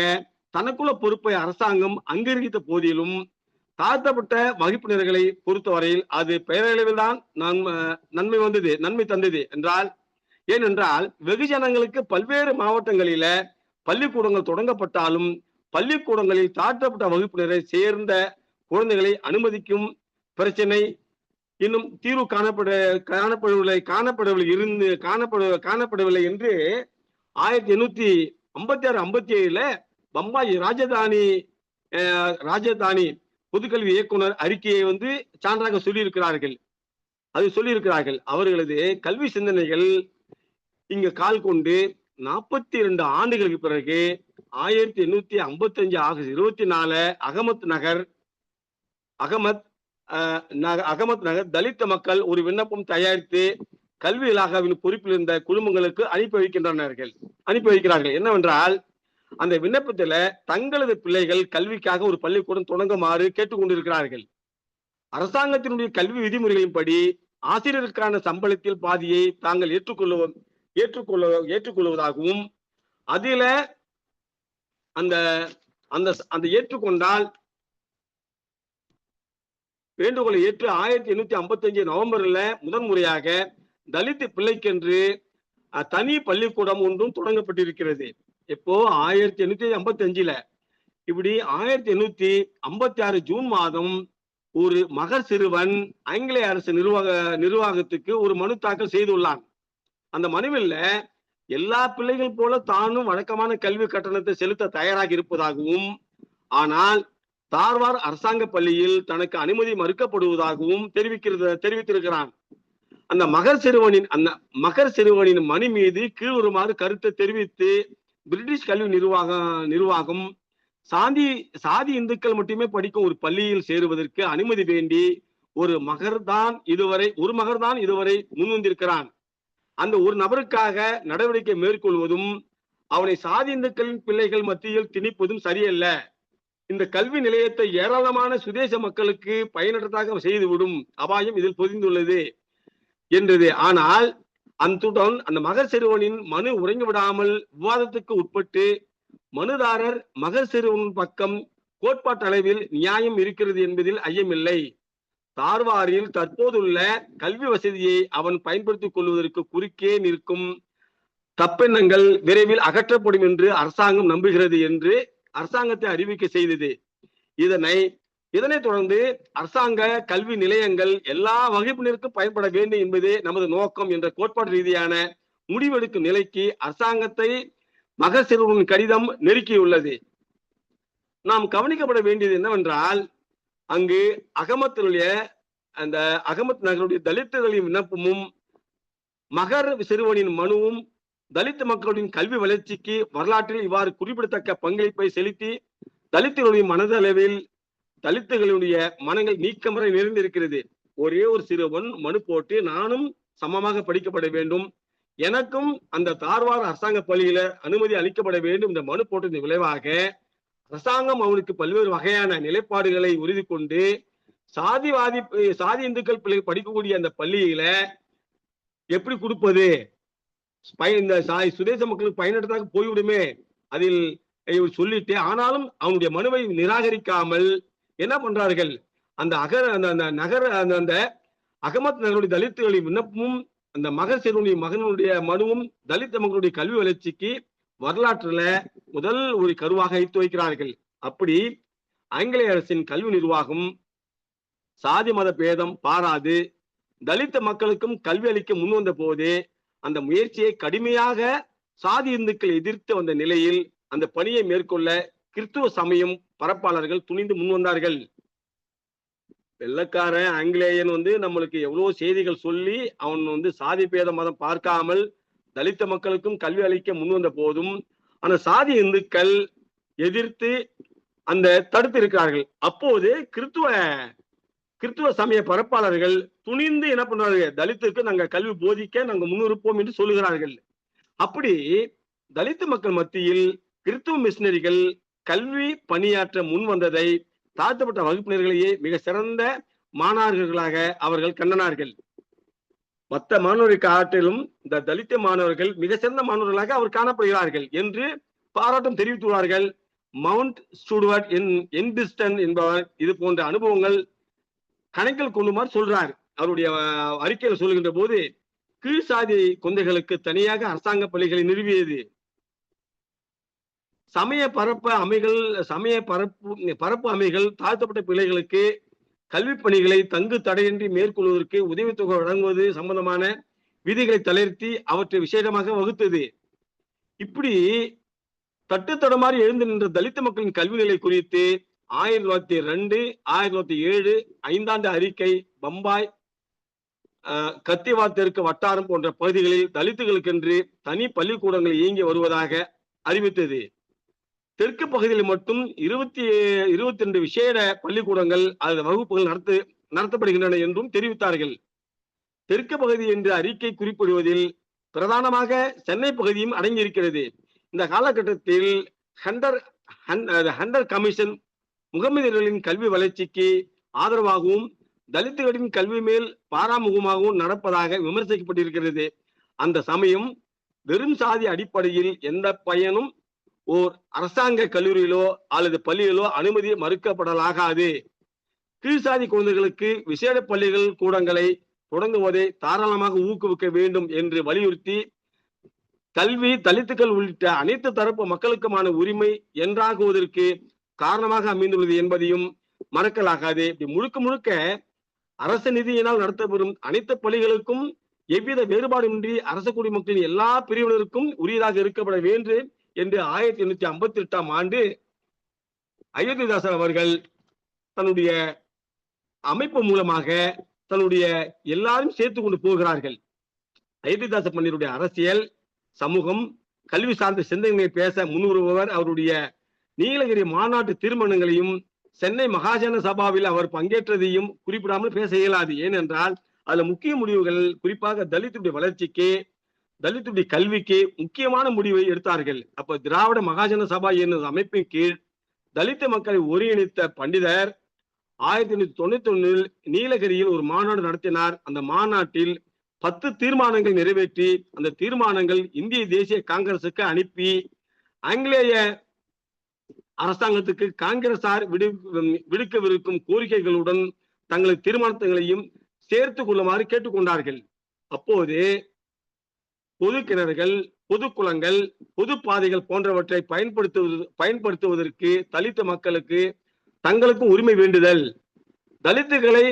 தனக்குள்ள பொறுப்பை அரசாங்கம் அங்கீகரித்த போதிலும் தாழ்த்தப்பட்ட வகுப்பினர்களை பொறுத்தவரையில் அது பெயரளவில் தான் நன்மை தந்தது ஏனென்றால் வெகுஜனங்களுக்கு பல்வேறு மாவட்டங்களில பள்ளிக்கூடங்கள் தொடங்கப்பட்டாலும் பள்ளிக்கூடங்களில் தாழ்த்தப்பட்ட வகுப்பினரை சேர்ந்த குழந்தைகளை அனுமதிக்கும் பிரச்சனை இன்னும் தீர்வு காணப்படவில்லை என்று 1856-57 பம்பாய் ராஜதானி பொதுக்கல்வி இயக்குனர் அறிக்கையை சான்றாக சொல்லியிருக்கிறார்கள். அவர்களது கல்வி சிந்தனைகள் இங்க கால் கொண்டு 42 ஆண்டுகளுக்கு பிறகு 1855 ஆகஸ்ட் 24 அகமத் நகர் தலித் மக்கள் ஒரு விண்ணப்பம் தயாரித்து கல்வி இலாகாவின் பொறுப்பில் இருந்த குழுமங்களுக்கு அனுப்பி வைக்கிறார்கள். என்னவென்றால் அந்த விண்ணப்பத்துல தங்களது பிள்ளைகள் கல்விக்காக ஒரு பள்ளிக்கூடம் தொடங்குமாறு கேட்டுக்கொண்டிருக்கிறார்கள். அரசாங்கத்தினுடைய கல்வி விதிமுறைகளின்படி ஆசிரியருக்கான சம்பளத்தில் பாதியை தாங்கள் ஏற்றுக்கொள்வதாகவும் அதில அந்த ஏற்றுக்கொண்டால் வேண்டுகோளை ஏற்று 1855 நவம்பர்ல முதன்முறையாக தலித் பிள்ளைக்கென்று தனி பள்ளிக்கூடம் ஒன்றும் தொடங்கப்பட்டிருக்கிறது. இப்போ 1855 இப்படி 1856 ஜூன் மாதம் ஒரு மகர் சிறுவன் ஆங்கிலேய அரசு நிர்வாகத்துக்கு ஒரு மனு தாக்கல் செய்துள்ளான். அந்த மனுவில் எல்லா பிள்ளைகள் போல தானும் வழக்கமான கல்வி கட்டணத்தை செலுத்த தயாராக இருப்பதாகவும் ஆனால் தார்வார் அரசாங்க பள்ளியில் தனக்கு அனுமதி மறுக்கப்படுவதாகவும் தெரிவித்திருக்கிறான். அந்த மகர் சிறுவனின் மனு மீது கீழ்வருமாறு கருத்தை தெரிவித்து பிரிட்டிஷ் கல்வி நிர்வாகம் சாதி இந்துக்கள் மட்டுமே படிக்கும் ஒரு பள்ளியில் சேருவதற்கு அனுமதி வேண்டி ஒரு மகர் தான் இதுவரை முன்வந்திருக்கிறான். அந்த ஒரு நபருக்காக நடவடிக்கை மேற்கொள்வதும் அவனை சாதி இந்துக்களின் பிள்ளைகள் மத்தியில் திணிப்பதும் சரியல்ல. இந்த கல்வி நிலையத்தை ஏராளமான சுதேச மக்களுக்கு பயனற்றதாக செய்துவிடும் அபாயம் இதில் பொதிந்துள்ளது என்றது. ஆனால் அத்துடன் அந்த மகர் சிறுவனின் மனு உறங்கிவிடாமல் விவாதத்துக்கு உட்பட்டு மனுதாரர் மகர் சிறுவன் பக்கம் கோட்பாட்டு அளவில் நியாயம் இருக்கிறது என்பதில் ஐயமில்லை. தார்வாரில் தற்போதுள்ள கல்வி வசதியை அவன் பயன்படுத்திக் கொள்வதற்கு குறுக்கே நிற்கும் தப்பெண்ணங்கள் விரைவில் அகற்றப்படும் என்று அரசாங்கம் நம்புகிறது என்று அரசாங்கத்தை அறிவிக்க செய்தது. இதனை தொடர்ந்து அரசாங்க கல்வி நிலையங்கள் எல்லா வகுப்பினருக்கும் பயன்பட வேண்டும் என்பதே நமது நோக்கம் என்ற கோட்பாடு ரீதியான முடிவெடுக்கும் நிலைக்கு அரசாங்கத்தை மகர் சிறுவனின் கடிதம் நெருக்கியுள்ளது. நாம் கவனிக்கப்பட வேண்டியது என்னவென்றால் அங்கு அகமத் நகருடைய தலித்துகளின் விண்ணப்பமும் மகர் சிறுவனின் மனுவும் தலித் மக்களின் கல்வி வளர்ச்சிக்கு வரலாற்றில் இவ்வாறு குறிப்பிடத்தக்க பங்களிப்பை செலுத்தி தலித்துகளுடைய மனதளவில் தலித்துகளுடைய மனங்கள் நீக்கமறை நிறைந்திருக்கிறது. ஒரே ஒரு சிறுவன் மனு போட்டு நானும் சமமாக படிக்கப்பட வேண்டும், எனக்கும் அந்த தார்வார் அரசாங்க பள்ளியில அனுமதி அளிக்கப்பட வேண்டும் என்ற மனு போட்டதன் விளைவாக அரசாங்கம் அவனுக்கு பல்வேறு வகையான நிலைப்பாடுகளை உறுதி கொண்டு சாதி இந்துக்கள் பிள்ளைகள் படிக்கக்கூடிய அந்த பள்ளியில எப்படி கொடுப்பது, இந்த சுதேச மக்களுக்கு பயனற்றதாக போய்விடுமே அதில் சொல்லிட்டு, ஆனாலும் அவனுடைய மனுவை நிராகரிக்காமல் என்ன பண்றார்கள், அந்த அகமத் நகருடைய தலித்துகளின் விண்ணப்பமும் அந்த மகர் சேருடைய மகனுடைய மனுவும் தலித் மக்களுடைய கல்வி வளர்ச்சிக்கு வரலாற்றுல முதல் ஒரு கருவாக வைத்து வைக்கிறார்கள். அப்படி ஆங்கிலேய அரசின் கல்வி நிர்வாகம் சாதி மத பேதம் பாராது தலித்த மக்களுக்கும் கல்வி அளிக்க முன் வந்த போது அந்த முயற்சியை கடுமையாக சாதி இந்துக்கள் எதிர்த்து வந்த நிலையில் அந்த பணியை மேற்கொள்ள கிறிஸ்துவ சமயம் பரப்பாளர்கள் துணிந்து முன் வந்தார்கள். வெள்ளக்காரன் ஆங்கிலேயன் நம்மளுக்கு எவ்வளவு செய்திகள் சொல்லி அவன் சாதி பேத மதம் பார்க்காமல் தலித்த மக்களுக்கும் கல்வி அளிக்க முன் வந்த போதும் அந்த சாதி இந்துக்கள் எதிர்த்து அந்த தடுத்து இருக்கிறார்கள். அப்போது கிறிஸ்துவ சமய பரப்பாளர்கள் துணிந்து என்ன பண்றார்கள், தலித்துக்கு நாங்க கல்வி போதிக்க நாங்க முன்னிருப்போம் என்று சொல்லுகிறார்கள். அப்படி தலித்து மக்கள் மத்தியில் கிறிஸ்துவ மிஷினரிகள் கல்வி பணியாற்ற முன் வந்ததை தாழ்த்தப்பட்ட வகுப்பினர்களையே மிக சிறந்த மாணவர்களாக அவர்கள் கண்டனார்கள். மற்ற மாணவரை காட்டிலும் இந்த தலித்த மாணவர்கள் மிக சிறந்த மாணவர்களாக அவர் காணப்படுகிறார்கள் என்று பாராட்டம் தெரிவித்துள்ளார்கள். மவுண்ட் ஸ்டூவர்ட் என்பிஸ்டன் என்பவர் இது போன்ற அனுபவங்கள் கணக்கில் கொண்டுமாறு சொல்றார். அவருடைய அறிக்கையில் சொல்லுகின்ற போது, கீழ் சாதி குழந்தைகளுக்கு தனியாக அரசாங்க பள்ளிகளை நிறுவியது, சமய பரப்பு அமைகள் தாழ்த்தப்பட்ட பிள்ளைகளுக்கு கல்வி பணிகளை தங்கு தடையின்றி மேற்கொள்வதற்கு உதவித்தொகை வழங்குவது சம்பந்தமான விதிகளை தளர்த்தி அவற்றை விசேடமாக வகுத்தது. இப்படி தட்டுத்தடமாறி எழுந்து நின்ற தலித்த மக்களின் கல்வி நிலை குறித்து 1902, 1907 5ஆண்டு அறிக்கை பம்பாய், கத்திவார் தெற்கு வட்டாரம் போன்ற பகுதிகளில் தலித்துகளுக்கென்று தனி பள்ளிக்கூடங்கள் இயங்கி வருவதாக அறிவித்தது. தெற்கு பகுதியில் மட்டும் 22 விசேட பள்ளிக்கூடங்கள் அல்லது வகுப்புகள் நடத்தப்படுகின்றன என்றும் தெரிவித்தார்கள். தெற்கு பகுதி என்ற அறிக்கை குறிப்பிடுவதில் பிரதானமாக சென்னை பகுதியும் அடங்கியிருக்கிறது. இந்த காலகட்டத்தில் ஹண்டர் கமிஷன் முகமதியர்களின் கல்வி வளர்ச்சிக்கு ஆதரவாகவும் தலித்துகளின் கல்வி மேல் பாராமுகமாகவும் நடப்பதாக விமர்சிக்கப்பட்டிருக்கிறது. அந்த சமயம் வெறும் சாதி அடிப்படையில் எந்த பயனும் ஓர் அரசாங்க கல்லூரியிலோ அல்லது பள்ளியிலோ அனுமதி மறுக்கப்படலாகாது. கீழ்சாதி குழந்தைகளுக்கு விசேட பள்ளிகள் கூடங்களை தொடங்குவதை தாராளமாக ஊக்குவிக்க வேண்டும் என்று வலியுறுத்தி கல்வி தலித்துக்கள் உள்ளிட்ட அனைத்து தரப்பு மக்களுக்குமான உரிமை என்றாகுவதற்கு காரணமாக அமைந்துள்ளது என்பதையும் மறக்கலாகாது. இப்படி முழுக்க முழுக்க அரசு நிதியினால் நடத்தப்படும் அனைத்து பள்ளிகளுக்கும் எவ்வித வேறுபாடுமின்றி அரச குடிமக்களின் எல்லா பிரிவினருக்கும் உரியதாக இருக்கப்பட வேண்டும் என்று 1858ஆம் ஆண்டு அயோத்திதாசர் அவர்கள் தன்னுடைய அமைப்பு மூலமாக தன்னுடைய எல்லாரும் சேர்த்து கொண்டு போகிறார்கள். அயோத்திதாச பண்டிதருடைய அரசியல், சமூகம், கல்வி சார்ந்த சிந்தனைகளை பேச முன்வருபவர். அவருடைய நீலகிரி மாநாட்டு தீர்மானங்களையும் சென்னை மகாஜன சபாவில் அவர் பங்கேற்றதையும் குறிப்பிடாமல் பேச இயலாது. ஏனென்றால் அதுல முக்கிய முடிவுகள் குறிப்பாக தலித்துடைய வளர்ச்சிக்கு, தலித்துடைய கல்விக்கு முக்கியமான முடிவை எடுத்தார்கள். அப்ப திராவிட மகாஜன சபா என்ற அமைப்பின் கீழ் தலித்த மக்களை ஒருங்கிணைத்த பண்டிதர் 1891 நீலகிரியில் ஒரு மாநாடு நடத்தினார். அந்த மாநாட்டில் 10 தீர்மானங்கள் நிறைவேற்றி அந்த தீர்மானங்கள் இந்திய தேசிய காங்கிரசுக்கு அனுப்பி ஆங்கிலேய அரசாங்கத்துக்கு காங்கிரசார் விடுக்கவிருக்கும் கோரிக்கைகளுடன் தங்களது தீர்மானங்களையும் சேர்த்து கொள்ளுமாறு கேட்டுக்கொண்டார்கள். அப்போது பொது கிணறுகள், பொது குளங்கள், பொது பாதைகள் போன்றவற்றை பயன்படுத்துவதற்கு தலித்த மக்களுக்கு தங்களுக்கும் உரிமை வேண்டுதல், தலித்துகளை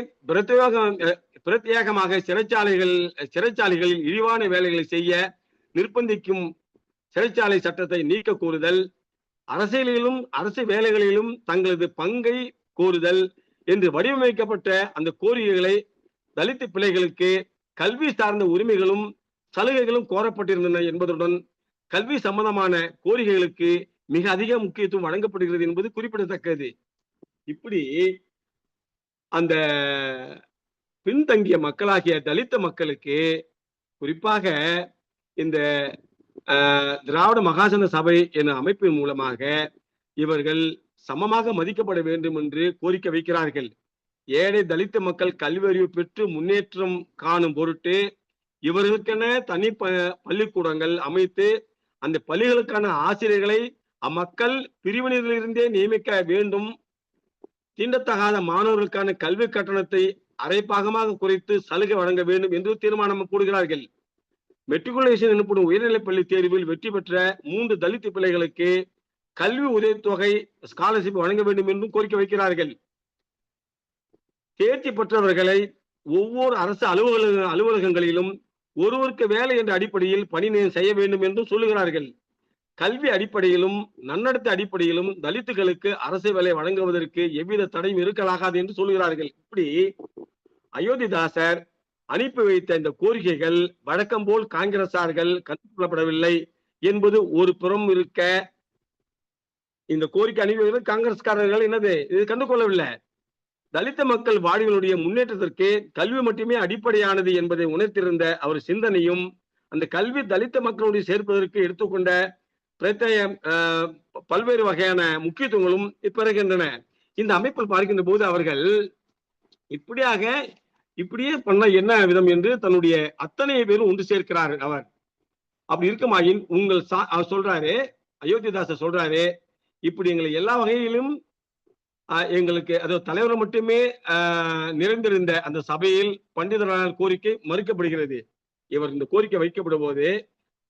பிரத்யேகமாக சிறைச்சாலைகளில் இழிவான வேலைகளை செய்ய நிர்பந்திக்கும் சிறைச்சாலை சட்டத்தை நீக்க கோருதல், அரசியலிலும் அரசு வேலைகளிலும் தங்களது பங்கை கோருதல் என்று வடிவமைக்கப்பட்ட அந்த கோரிக்கைகளை தலித்து பிள்ளைகளுக்கு கல்வி சார்ந்த உரிமைகளும் சலுகைகளும் கோரப்பட்டிருந்தன என்பதுடன் கல்வி சம்பந்தமான கோரிக்கைகளுக்கு மிக அதிக முக்கியத்துவம் வழங்கப்படுகிறது என்பது குறிப்பிடத்தக்கது. இப்படி அந்த பின்தங்கிய மக்களாகிய தலித்த மக்களுக்கு குறிப்பாக இந்த திராவிட மகாசன சபை என்ற அமைப்பின் மூலமாக இவர்கள் சமமாக மதிக்கப்பட வேண்டும் என்று கோரிக்கை வைக்கிறார்கள். ஏழை தலித்த மக்கள் கல்வி அறிவு பெற்று முன்னேற்றம் காணும் பொருட்டு இவர்களுக்கென தனி பள்ளிக்கூடங்கள் அமைத்து அந்த பள்ளிகளுக்கான ஆசிரியர்களை அம்மக்கள் பிரிவினரிலிருந்தே நியமிக்க வேண்டும். தீண்டத்தகாத மாணவர்களுக்கான கல்வி கட்டணத்தை அரைப்பாகமாக குறைத்து சலுகை வழங்க வேண்டும் என்று தீர்மானம் போடுகிறார்கள். மெட்ரிகுலேஷன் எனப்படும் உயர்நிலைப் பள்ளி தேர்வில் வெற்றி பெற்ற 3 தலித் பிள்ளைகளுக்கு கல்வி உதவித்தொகை ஸ்காலர்ஷிப் வழங்க வேண்டும் என்றும் கோரிக்கை வைக்கிறார்கள். தேர்ச்சி பெற்றவர்களை ஒவ்வொரு அரசு அலுவலகங்களிலும் ஒருவருக்கு வேலை என்ற அடிப்படையில் பணி செய்ய வேண்டும் என்றும் சொல்லுகிறார்கள். கல்வி அடிப்படையிலும் நன்னடத்தை அடிப்படையிலும் தலித்துகளுக்கு அரசு வேலை வழங்குவதற்கு எவ்வித தடையும் இருக்கலாகாது என்று சொல்லுகிறார்கள். இப்படி அயோத்திதாசர் அனுப்பி வைத்த இந்த கோரிக்கைகள் வழக்கம் போல் காங்கிரசார்கள் கண்டுகொள்ளப்படவில்லை என்பது ஒரு புறம் இருக்க, இந்த கோரிக்கை அனுப்பி காங்கிரஸ்காரர்கள் என்னது இது கண்டுகொள்ளவில்லை. தலித்த மக்கள் வாழ்வினுடைய முன்னேற்றத்திற்கு கல்வி மட்டுமே அடிப்படையானது என்பதை உணர்த்திருந்த அவர் சிந்தனையும் அந்த கல்வி தலித்த மக்களுடைய சேர்ப்பதற்கு எடுத்துக்கொண்ட பல்வேறு வகையான முக்கியத்துவங்களும் பிறகின்றன. இந்த அமைப்பில் பார்க்கின்ற போது அவர்கள் இப்படியே பண்ண என்ன விதம் என்று தன்னுடைய அத்தனை பேரும் ஒன்று சேர்க்கிறார். அவர் அப்படி இருக்குமாயின் அவர் சொல்றாரு, அயோத்திதாசர் சொல்றாரு, இப்படி எங்களை எல்லா வகையிலும் எங்களுக்கு அதாவது தலைவர் மட்டுமே நிறைந்திருந்த அந்த சபையில் பண்டிதரால் கோரிக்கை மறுக்கப்படுகிறது. இவர் இந்த கோரிக்கை வைக்கப்படும் போது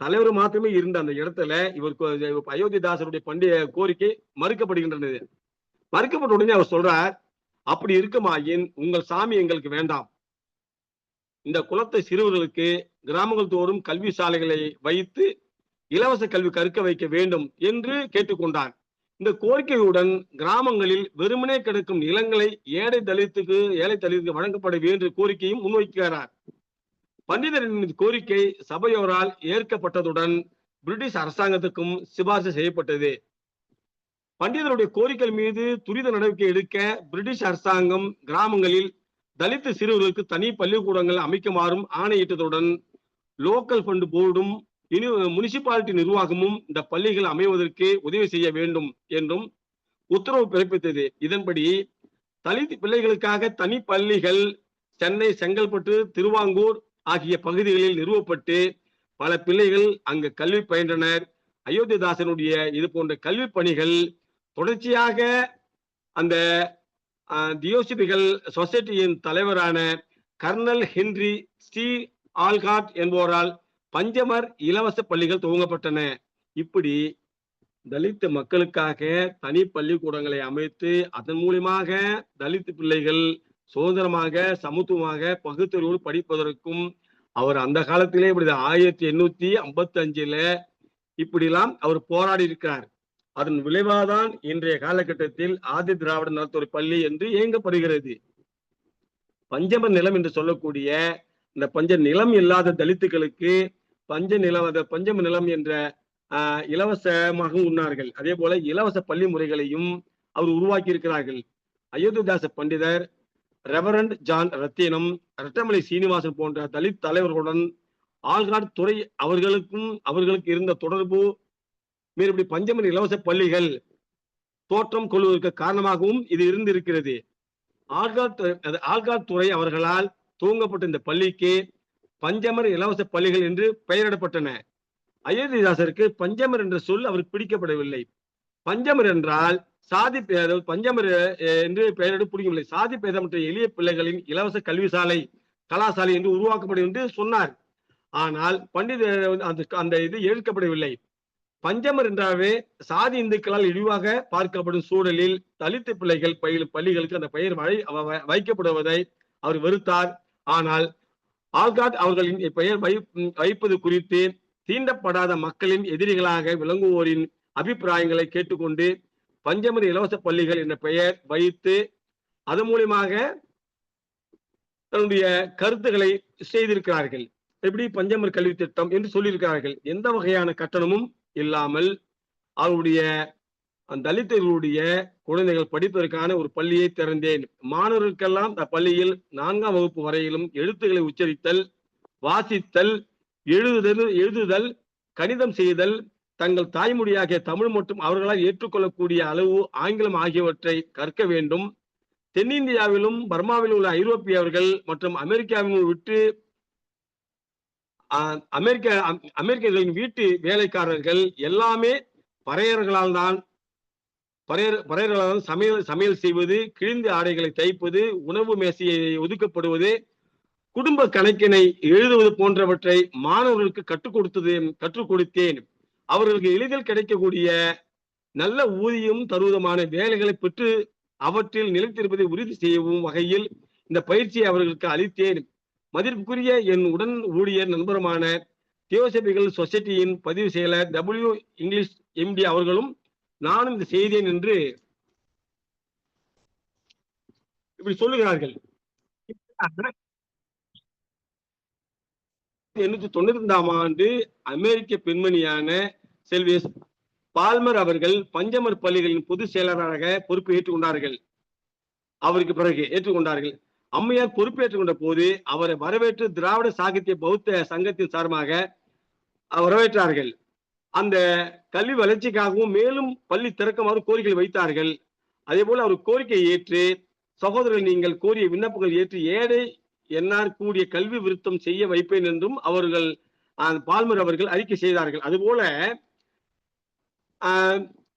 தலைவர் மாத்திரமே இருந்த அந்த இடத்துல இவர் அயோத்திதாசருடைய கோரிக்கை மறுக்கப்படுகின்றது. மறுக்கப்பட்ட உடனே அவர் சொல்றார், அப்படி இருக்குமாயின் உங்கள் சாமி எங்களுக்கு வேண்டாம், இந்த குலத்தை சிறுவர்களுக்கு கிராமங்கள் தோறும் கல்வி சாலைகளை வைத்து இலவச கல்வி கற்க வைக்க வேண்டும் என்று கேட்டுக்கொண்டார். இந்த கோரிக்கையுடன் கிராமங்களில் வெறுமனே கிடக்கும் நிலங்களை ஏழை தலித்துக்கு வழங்கப்பட வேண்டிய கோரிக்கையும் முன்வைக்கிறார். பண்டிதரின் கோரிக்கை சபையோரால் ஏற்கப்பட்டதுடன் பிரிட்டிஷ் அரசாங்கத்துக்கும் சிபாரிசு செய்யப்பட்டது. பண்டிதருடைய கோரிக்கை மீது துரித நடவடிக்கை எடுக்க பிரிட்டிஷ் அரசாங்கம் கிராமங்களில் தலித்து சிறுவர்களுக்கு தனி பள்ளிக்கூடங்கள் அமைக்குமாறும் ஆணையிட்டதுடன் லோக்கல் ஃபண்ட் போர்டும் முனிசிபாலிட்டி நிர்வாகமும் இந்த பள்ளிகள் அமைவதற்கு உதவி செய்ய வேண்டும் என்றும் உத்தரவு பிறப்பித்தது. இதன்படி தலித் பிள்ளைகளுக்காக தனி பள்ளிகள் சென்னை, செங்கல்பட்டு, திருவாங்கூர் ஆகிய பகுதிகளில் நிறுவப்பட்டு பல பிள்ளைகள் அங்கு கல்வி பயின்றனர். அயோத்திதாசனுடைய இது போன்ற கல்வி பணிகள் தொடர்ச்சியாக அந்த தியோசிபிகல் சொசைட்டியின் தலைவரான கர்னல் ஹென்றி ஸ்ரீ ஆல்காட் என்பவரால் பஞ்சமர் இலவச பள்ளிகள் துவங்கப்பட்டன. இப்படி தலித் மக்களுக்காக தனி பள்ளிக்கூடங்களை அமைத்து அதன் மூலமாக தலித் பிள்ளைகள் சுதந்திரமாக சமத்துவமாக பகுத்தறிவோடு படிப்பதற்கும் அவர் அந்த காலத்திலே இப்படி 1855 இப்படிலாம் அவர் போராடி இருக்கிறார். அதன் விளைவாதான் இன்றைய காலகட்டத்தில் ஆதி திராவிட நலத்துறை பள்ளி என்று இயங்கப்படுகிறது. பஞ்சம நிலம் என்று சொல்லக்கூடிய இந்த பஞ்ச நிலம் இல்லாத தலித்துகளுக்கு பஞ்சம நிலம் என்ற இலவசமாக உண்ணார்கள். அதே போல இலவச பள்ளி முறைகளையும் அவர் உருவாக்கி இருக்கிறார்கள். அயோத்திதாச பண்டிதர், ரெவரண்ட் ஜான் ரத்தினம், ரட்டமலை சீனிவாசன் போன்ற தலித் தலைவர்களுடன் ஆல்காட் துறை அவர்களுக்கு இருந்த தொடர்பு மேற்படி பஞ்சமன் இலவச பள்ளிகள் தோற்றம் கொள்வதற்கு காரணமாகவும் இது இருந்திருக்கிறது. ஆல்காட் துறை அவர்களால் துவங்கப்பட்ட இந்த பள்ளிக்கு பஞ்சமர் இலவச பள்ளிகள் என்று பெயரிடப்பட்டன. அயோத்திதாசருக்கு பஞ்சமர் என்ற சொல் அவருக்கு பிடிக்கப்படவில்லை. பஞ்சமர் என்றால் சாதி பஞ்சமர் என்று பெயரிட பிடிக்கவில்லை. சாதி பேதமற்ற எளிய பிள்ளைகளின் இலவச கல்வி சாலை கலாசாலை என்று உருவாக்கப்படும் என்று சொன்னார். ஆனால் பண்டிதர் அந்த இது ஏற்கப்படவில்லை. பஞ்சமர் என்றாவே சாதி இந்துக்களால் இழிவாக பார்க்கப்படும் சூழலில் தலித்து பிள்ளைகள் பயிலும் பள்ளிகளுக்கு அந்த பெயர் வைக்கப்படுவதை அவர் வெறுத்தார். ஆனால் ஆல்காட் அவர்களின் பெயர் வைப்பது குறித்து தீண்டப்படாத மக்களின் எதிரிகளாக விளங்குவோரின் அபிப்பிராயங்களை கேட்டுக்கொண்டு பஞ்சமர் இலவச பள்ளிகள் என்ற பெயர் வைத்து அதன் மூலமாக தன்னுடைய கருத்துக்களை செய்திருக்கிறார்கள். எப்படி பஞ்சமர் கல்வி திட்டம் என்று சொல்லியிருக்கிறார்கள். எந்த வகையான கட்டணமும் இல்லாமல் அவருடைய தலித்தர்களுடைய குழந்தைகள் படிப்பதற்கான ஒரு பள்ளியை திறந்தேன். மாணவர்களுக்கெல்லாம் அந்த பள்ளியில் 4ஆம் வகுப்பு வரையிலும் எழுத்துக்களை உச்சரித்தல், வாசித்தல், எழுதுதல், கணிதம் செய்தல், தங்கள் தாய்மொழியாகிய தமிழ் மற்றும் அவர்களால் ஏற்றுக்கொள்ளக்கூடிய அளவு ஆங்கிலம் ஆகியவற்றை கற்க வேண்டும். தென்னிந்தியாவிலும் பர்மாவில் உள்ள ஐரோப்பியர்கள் மற்றும் அமெரிக்காவிலும் விட்டு அமெரிக்கர்களின் வீட்டு வேலைக்காரர்கள் எல்லாமே பறையர்களால் தான் சமையல் செய்வது, கிழிந்த ஆடைகளை தைப்பது, உணவு மேசையை ஒதுக்கப்படுவது, குடும்ப கணக்கினை எழுதுவது போன்றவற்றை மாணவர்களுக்கு கற்றுக் கொடுத்தேன். அவர்களுக்கு எளிதில் கிடைக்கக்கூடிய நல்ல ஊதியம் தருவதுமான வேலைகளை பெற்று அவற்றில் நிலைத்திருப்பதை உறுதி செய்யவும் வகையில் இந்த பயிற்சியை அவர்களுக்கு அளித்தேன். மதிப்புக்குரிய என் உடன் ஊழியர் நண்பருமான தியோசபிகல் சொசைட்டியின் பதிவு செயலர் W. இங்கிலீஷ் MD அவர்களும் நானும் இந்த செய்தேன் என்று இப்படி சொல்லுகிறார்கள். 1892ஆம் ஆண்டு அமெரிக்க பெண்மணியான செல்வி பால்மர் அவர்கள் பஞ்சமர் பள்ளிகளின் பொதுச் செயலராக பொறுப்பு ஏற்றுக்கொண்டார்கள். அவருக்கு பிறகு ஏற்றுக்கொண்டார்கள். அம்மையார் பொறுப்பேற்றுக் கொண்ட போது அவரை வரவேற்று திராவிட சாகித்ய பௌத்த சங்கத்தின் சார்பாக வரவேற்றார்கள். அந்த கல்வி வளர்ச்சிக்காகவும் மேலும் பள்ளி திறக்குமாறு கோரிக்கை வைத்தார்கள். அதே போல அவர் கோரிக்கையை ஏற்று, சகோதரர்கள் நீங்கள் கோரிய விண்ணப்பங்கள் ஏற்று ஏழை என்னால் கூடிய கல்வி விருத்தம் செய்ய வைப்பேன் என்றும் அவர்கள் பால்மர் அவர்கள் அறிக்கை செய்தார்கள். அதுபோல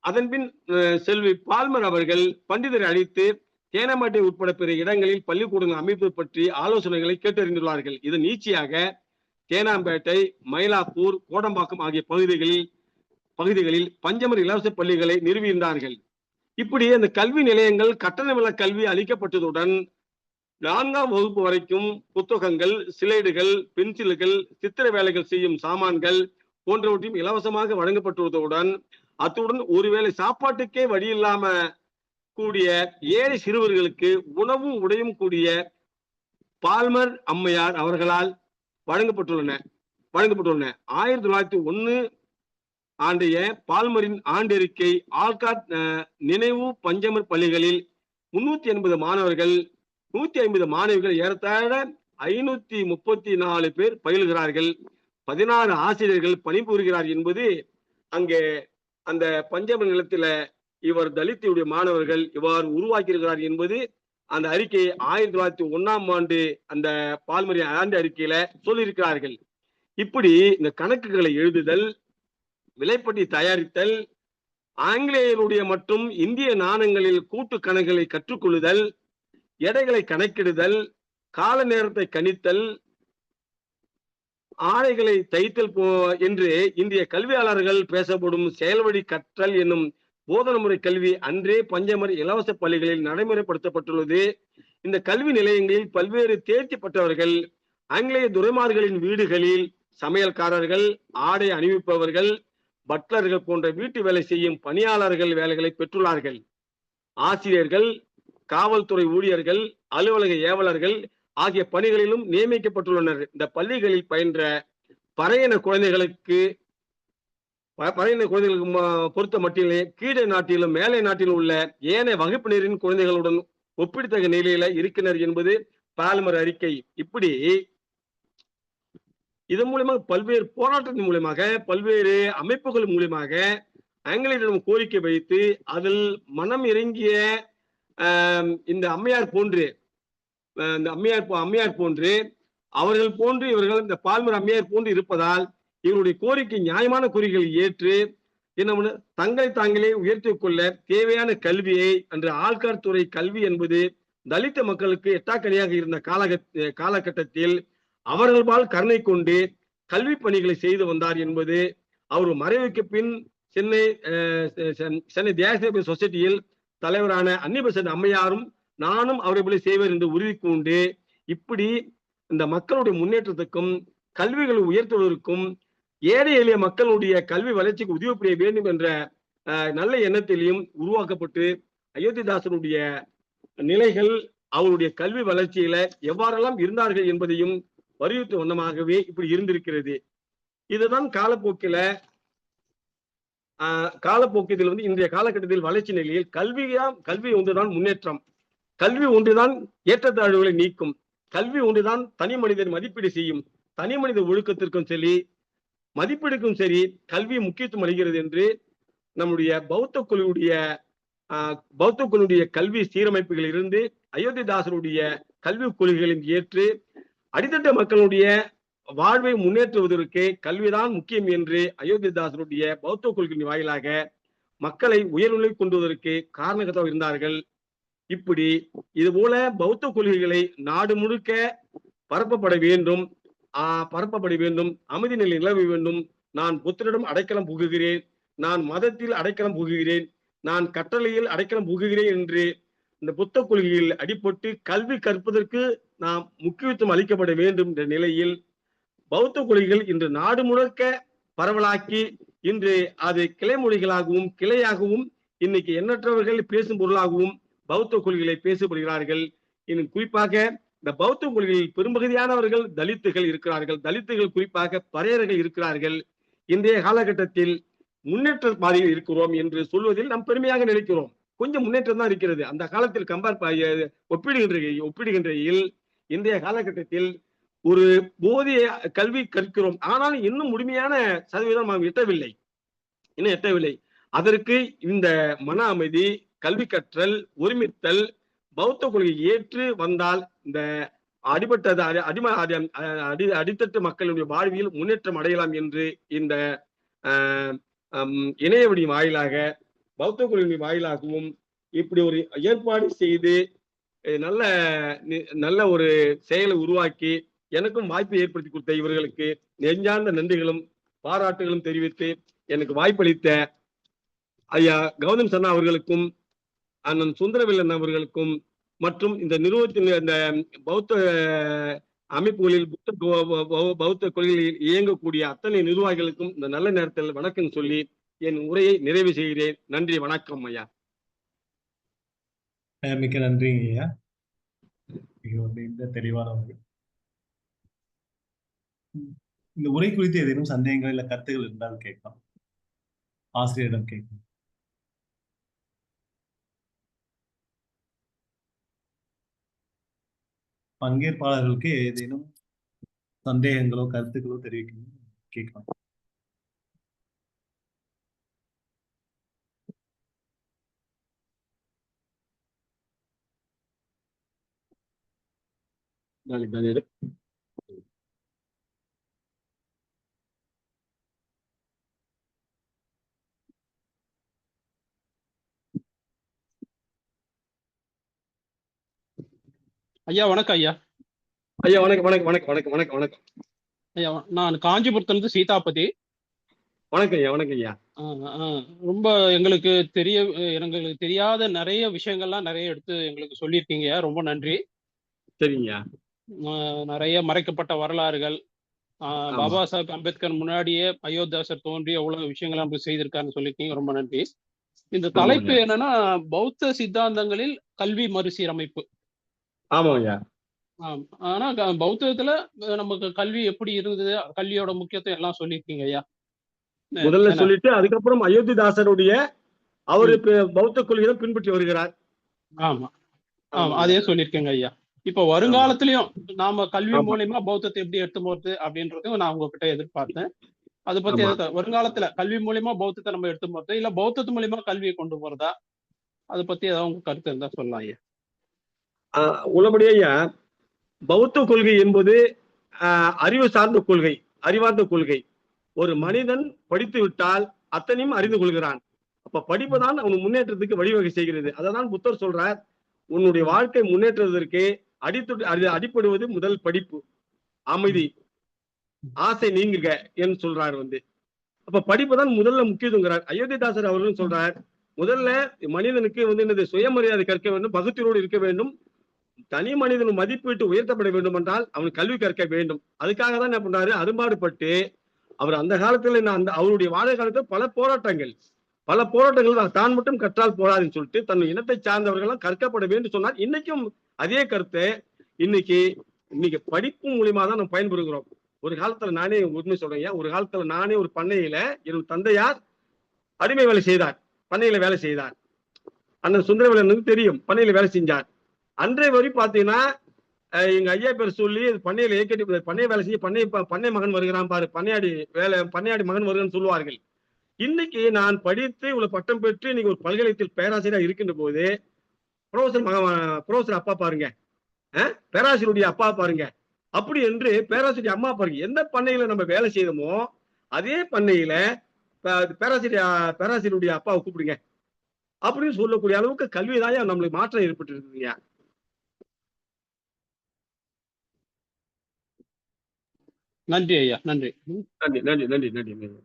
அதன்பின் செல்வி பால்மர் அவர்கள் பண்டிதரை அழைத்து தேனாம்பேட்டை உட்பட பிற இடங்களில் பள்ளிக்கூடங்கள் அமைப்பது பற்றி ஆலோசனைகளை கேட்டறிந்துள்ளார்கள். இது நீட்சியாக தேனாம்பேட்டை, மயிலாப்பூர், கோடம்பாக்கம் ஆகிய பகுதிகளில் பஞ்சமர் இலவச பள்ளிகளை நிறுவியிருந்தார்கள். இப்படி அந்த கல்வி நிலையங்கள் கட்டணமில்லா கல்வி அளிக்கப்பட்டதுடன் 4ஆம் வகுப்பு வரைக்கும் புத்தகங்கள், சிலைடுகள், பென்சில்கள், சித்திர வேலைகள் செய்யும் சாமான்கள் போன்றவற்றையும் இலவசமாக வழங்கப்பட்டுள்ளதுடன் அத்துடன் ஒருவேளை சாப்பாட்டுக்கே வழி இல்லாம கூடிய ஏழை சிறுவர்களுக்கு உணவும் உடையும் கூடிய பால்மர் அம்மையார் அவர்களால் வழங்கப்பட்டுள்ளன. 1901 ஆண்டைய பால்மரின் ஆண்டறிக்கை ஆல்காட் நினைவு பஞ்சமர் பள்ளிகளில் 380 மாணவர்கள், 150 மாணவிகள், ஏறத்தாழ 534 பேர் பயிலுகிறார்கள். 16 ஆசிரியர்கள் பணிபுரிகிறார் என்பது அங்கே அந்த பஞ்சமர் நிலத்தில இவர் தலித்துடைய மாணவர்கள் இவ்வாறு உருவாக்கியிருக்கிறார் என்பது அந்த அறிக்கை 1901ஆம் ஆண்டு அந்த பால்மரி ஆண்டு அறிக்கையில சொல்லியிருக்கிறார்கள். இப்படி இந்த கணக்குகளை எழுதுதல், விலைப்பட்டி தயாரித்தல், ஆங்கிலேயருடைய மற்றும் இந்திய நாணயங்களில் கூட்டு கணக்குகளை கற்றுக்கொள்ளுதல், எடைகளை கணக்கிடுதல், கால நேரத்தை கணித்தல், ஆடைகளை தைத்தல் என்று இந்திய கல்வியாளர்கள் பேசப்படும் செயல்வழி கற்றல் என்னும் போதனை முறை கல்வி அன்றே பஞ்சமர் இலவச பள்ளிகளில் நடைமுறைப்படுத்தப்பட்டுள்ளது. இந்த கல்வி நிலையங்களில் பல்வேறு தேர்ச்சி பெற்றவர்கள் ஆங்கிலேய துரைமார்களின் வீடுகளில் சமையல்காரர்கள், ஆடை அணிவிப்பவர்கள், பட்லர்கள் போன்ற வீட்டு வேலை செய்யும் பணியாளர்கள் வேலைகளை பெற்றுள்ளார்கள். ஆசிரியர்கள், காவல்துறை ஊழியர்கள், அலுவலக ஏவலர்கள் ஆகிய பணிகளிலும் நியமிக்கப்பட்டுள்ளனர். இந்த பள்ளிகளில் பயின்ற பறையின குழந்தைகளுக்கு பொறுத்த மட்டிலே கீழே நாட்டிலும் மேலை நாட்டிலும் உள்ள ஏனைய வகுப்பினரின் குழந்தைகளுடன் ஒப்பிடத்தக்க நிலையில இருக்கிறனர் என்பது பால்மர் அறிக்கை. இப்படி இதன் மூலமாக பல்வேறு போராட்டத்தின் மூலமாக பல்வேறு அவர்கள் மூலமாக ஆங்கிலேயரிடம் கோரிக்கை வைத்து அதில் மனம் இறங்கிய இந்த அம்மையார் போன்று அவர்கள் போன்று இவர்கள் இந்த பால்மர் அம்மையார் போன்று இருப்பதால் இவருடைய கோரிக்கை நியாயமான கோரிக்கைகளை ஏற்று என்ன தங்களை தாங்களே உயர்த்திக் கொள்ள தேவையான கல்வியை அன்று ஆள்கார் துறை கல்வி என்பது தலித்த மக்களுக்கு எட்டாக்கணியாக இருந்த காலகட்டத்தில் அவர்களால் கருணை கொண்டு கல்வி பணிகளை செய்து வந்தார் என்பது அவர் மறைவுக்கு பின் சென்னை தேசிய சொசைட்டியில் தலைவரான அன்னிபெசன்ட் அம்மையாரும் நானும் அவரை போல செய்வர் என்று உறுதி கொண்டு இப்படி இந்த மக்களுடைய முன்னேற்றத்துக்கும் கல்விகளை உயர்த்துவதற்கும் ஏழை எளிய மக்களுடைய கல்வி வளர்ச்சிக்கு உதவி புரிய வேண்டும் என்ற நல்ல எண்ணத்திலையும் உருவாக்கப்பட்டு அயோத்திதாசனுடைய நிலைகள் அவருடைய கல்வி வளர்ச்சியில எவ்வாறெல்லாம் இருந்தார்கள் என்பதையும் வலியுறுத்தும் வண்ணமாகவே இப்படி இருந்திருக்கிறது. இதுதான் காலப்போக்கில் இன்றைய காலகட்டத்தில் வளர்ச்சி நிலையில் கல்வி ஒன்றுதான் முன்னேற்றம், கல்வி ஒன்றுதான் ஏற்றத்தாழ்வுகளை நீக்கும், கல்வி ஒன்றுதான் தனி மனிதன் மதிப்பீடு செய்யும், தனி மனித ஒழுக்கத்திற்கும் சரி, மதிப்பீடுக்கும் சரி கல்வி முக்கியத்துவம் அளிக்கிறது என்று நம்முடைய பௌத்த குழுவுடைய கல்வி சீரமைப்புகளில் இருந்து அயோத்திதாசருடைய கல்வி கொள்கைகளின் ஏற்று அடித்தட்ட மக்களுடைய வாழ்வை முன்னேற்றுவதற்கு கல்விதான் முக்கியம் என்று அயோத்திதாசருடைய பௌத்த கொள்கையின் வாயிலாக மக்களை உயர்நிலை கொண்டுவதற்கு காரணகர்த்தாவாக இருந்தார்கள். இப்படி இது போல பௌத்த கொள்கைகளை நாடு முழுக்க பரப்பப்பட வேண்டும், அமைதி நிலை நிலவ வேண்டும். நான் புத்தரிடம் அடைக்கலம் புகுகிறேன், நான் மதத்தில் அடைக்கலம் புகுகிறேன், நான் கட்டளையில் அடைக்கலம் புகுகிறேன் என்று இந்த புத்த கொள்கையில் அடிபட்டு கல்வி கற்பதற்கு நாம் முக்கியத்துவம் அளிக்கப்பட வேண்டும் என்ற நிலையில் பௌத்த கொள்கைகள் இன்று நாடு முழுக்க பரவலாக்கி இன்று அது கிளை மொழிகளாகவும் கிளையாகவும் இன்னைக்கு எண்ணற்றவர்கள் பேசும் பொருளாகவும் பௌத்த கொள்கைகளை பேசப்படுகிறார்கள். இன்னும் குறிப்பாக இந்த பௌத்த கொள்கையில் பெரும்பகுதியானவர்கள் தலித்துகள் இருக்கிறார்கள். தலித்துகள் குறிப்பாக பறையர்கள் இருக்கிறார்கள். இன்றைய காலகட்டத்தில் முன்னேற்ற பாதையில் இருக்கிறோம் என்று சொல்வதில் நாம் பெருமையாக நினைக்கிறோம். கொஞ்சம் முன்னேற்றம் தான் இருக்கிறது. அந்த காலத்தில் ஒப்பிடுகின்றையில் இன்றைய காலகட்டத்தில் ஒரு போதிய கல்வி கற்கிறோம். ஆனாலும் இன்னும் முழுமையான சதவீதம் நாம் எட்டவில்லை. அதற்கு இந்த மன அமைதி, கல்வி கற்றல், ஒருமித்தல், பௌத்த கொள்கை ஏற்று வந்தால் இந்த அடித்தட்டு மக்களுடைய வாழ்வியல் முன்னேற்றம் அடையலாம் என்று இந்த இணையவழி வாயிலாக பௌத்த கொள்கை வாயிலாகவும் இப்படி ஒரு ஏற்பாடு செய்து நல்ல ஒரு செயலை உருவாக்கி எனக்கும் வாய்ப்பை ஏற்படுத்தி கொடுத்த இவர்களுக்கு நெஞ்சார்ந்த நன்றிகளும் பாராட்டுகளும் தெரிவித்து எனக்கு வாய்ப்பளித்த ஐயா கௌதம் சன்னா அவர்களுக்கும் அண்ணன் சுந்தரவேலன் அவர்களுக்கும் மற்றும் இந்த நிறுவனத்தின் இந்த பௌத்த அமைப்புகளில் பௌத்த கொள்கைகளில் இயங்கக்கூடிய அத்தனை நிர்வாகிகளுக்கும் இந்த நல்ல நேரத்தில் வணக்கம் சொல்லி என் உரையை நிறைவு செய்கிறேன். நன்றி, வணக்கம் ஐயா. மிக்க நன்றி ஐயா. மிக தெளிவான உரை. இந்த உரை குறித்து ஏதேனும் சந்தேகங்கள் இல்ல கருத்துகள் இருந்தால் கேட்கலாம், ஆசிரியரிடம் கேட்கலாம். பங்கேற்பாளர்களுக்கு ஏதேனும் சந்தேகங்களோ கருத்துக்களோ தெரிவிக்கணும், கேட்கலாம். ஐயா வணக்கம். ஐயா வணக்கம். ஐயா நான் காஞ்சிபுரத்துல சீதாபதி. வணக்கம் ஐயா. ரொம்ப எங்களுக்கு தெரியாத நிறைய விஷயங்கள்லாம் நிறைய எடுத்து எங்களுக்கு சொல்லியிருக்கீங்க. ரொம்ப நன்றி. சரிங்க. நிறைய மறைக்கப்பட்ட வரலாறுகள், பாபா சாஹேப் அம்பேத்கர் முன்னாடியே அயோத்திதாசர் தோன்றி எவ்வளவு விஷயங்கள் அப்படி செய்திருக்காருன்னு சொல்லியிருக்கீங்க. ரொம்ப நன்றி. இந்த தலைப்பு என்னன்னா பௌத்த சித்தாந்தங்களில் கல்வி மறுசீரமைப்பு. ஆமாங்க. ஆனா பௌத்தத்துல நமக்கு கல்வி எப்படி இருந்தது, கல்வியோட முக்கியத்துவம் எல்லாம் சொல்லியிருக்கீங்க ஐயா. முதல்ல சொல்லிட்டு அதுக்கப்புறம் அயோத்திதாசருடைய அவரு பௌத்த கொள்கையை பின்பற்றி வருகிறார். ஆமா, அதே சொல்லியிருக்கேங்க ஐயா. இப்ப வருங்காலத்திலயும் நாம கல்வி மூலியமா பௌத்தத்தை எப்படி எடுத்து போறது அப்படின்றதையும் நான் உங்ககிட்ட எதிர்பார்த்தேன். அதை பத்தி வருங்காலத்துல கல்வி மூலியமா பௌத்தத்தை நம்ம எடுத்து போறது இல்ல பௌத்தத்து மூலியமா கல்வியை கொண்டு போறதா, அதை பத்தி ஏதாவது உங்க கருத்து இருந்தா சொல்லலாம் ஐயா. உள்ளபடியா பௌத்த கொள்கை என்பது அறிவு சார்ந்த கொள்கை, அறிவார்ந்த கொள்கை. ஒரு மனிதன் படித்து விட்டால் அத்தனையும் அறிந்து கொள்கிறான். அப்ப படிப்புதான் அவன் முன்னேற்றத்துக்கு வழிவகை செய்கிறது. அதான் புத்தர் சொல்றார், உன்னுடைய வாழ்க்கை முன்னேற்றுவதற்கு அடிப்படுவது முதல் படிப்பு, அமைதி, ஆசை நீங்குக என்று சொல்றார். அப்ப படிப்பு தான் முதல்ல முக்கியத்துவங்கிறார். அயோத்திதாசர் அவர்களும் சொல்றார், முதல்ல மனிதனுக்கு என்னது சுயமரியாதை கற்க வேண்டும், பகுத்தறிவோடு இருக்க வேண்டும், தனி மனிதன் மதிப்பீட்டு உயர்த்தப்பட வேண்டும் என்றால் அவன் கல்வி கற்க வேண்டும். அதுக்காக தான் என்ன பண்றாரு, அரும்பாடுபட்டு அவர் அந்த காலத்துல அவருடைய வாழ காலத்துல பல போராட்டங்கள் தான் மட்டும் கற்றால் போராதுன்னு சொல்லிட்டு தன் இனத்தை சார்ந்தவர்கள் கற்கப்பட வேண்டும் சொன்னார். இன்னைக்கும் அதே கருத்தை இன்னைக்கு படிப்பு மூலியமா தான் நம்ம பயன்பெறுகிறோம். ஒரு காலத்துல நானே உண்மை சொல்றேன், ஒரு காலத்துல நானே ஒரு பண்ணையில என் தந்தையார் அடிமை வேலை செய்தார், பண்ணையில வேலை செய்தார். அண்ணன் சுந்தரவேலனுக்கு தெரியும், பண்ணையில வேலை செஞ்சார். அன்றைய வரை பாத்தீங்கன்னா எங்க ஐயா பேர் சொல்லி பண்ணையில ஏக்கட்டி பண்ணை வேலை செய்ய பண்ணை மகன் வருகிறான் பாரு, பண்ணையாடி மகன் வருகிறான்னு சொல்லுவார்கள். இன்னைக்கு நான் படித்து இவ்வளவு பட்டம் பெற்று இன்னைக்கு ஒரு பல்கலைக்கழகத்தில் பேராசிரியரா இருக்கின்ற போது ப்ரொஃபசர் அப்பா பாருங்க, பேராசிரியருடைய அப்பா பாருங்க, அப்படி என்று பேராசிரியர் அம்மா பாருங்க. எந்த பண்ணையில நம்ம வேலை செய்தோமோ அதே பண்ணையில பேராசிரியருடைய அப்பாவை கூப்பிடுங்க அப்படின்னு சொல்லக்கூடிய அளவுக்கு கல்விதான் நம்மளுக்கு மாற்றம் ஏற்பட்டு இருக்குதுங்க. நன்றி ஐயா, நன்றி. நன்றி நன்றி நன்றி நன்றி நன்றி.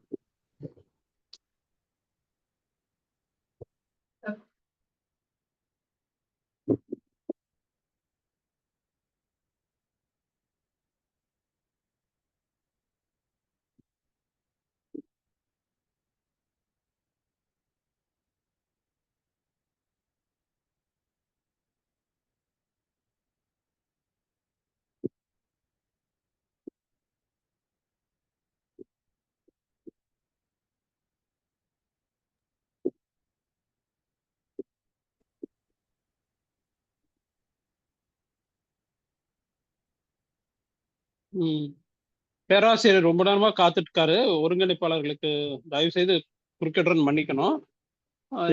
பேராசிரியர் ரொம்ப நேரமா காத்துட்டு இருக்காரு. ஒருங்கிணைப்பாளர்களுக்கு தயவு செய்து குறுக்கிடுறன்னு மன்னிக்கணும்.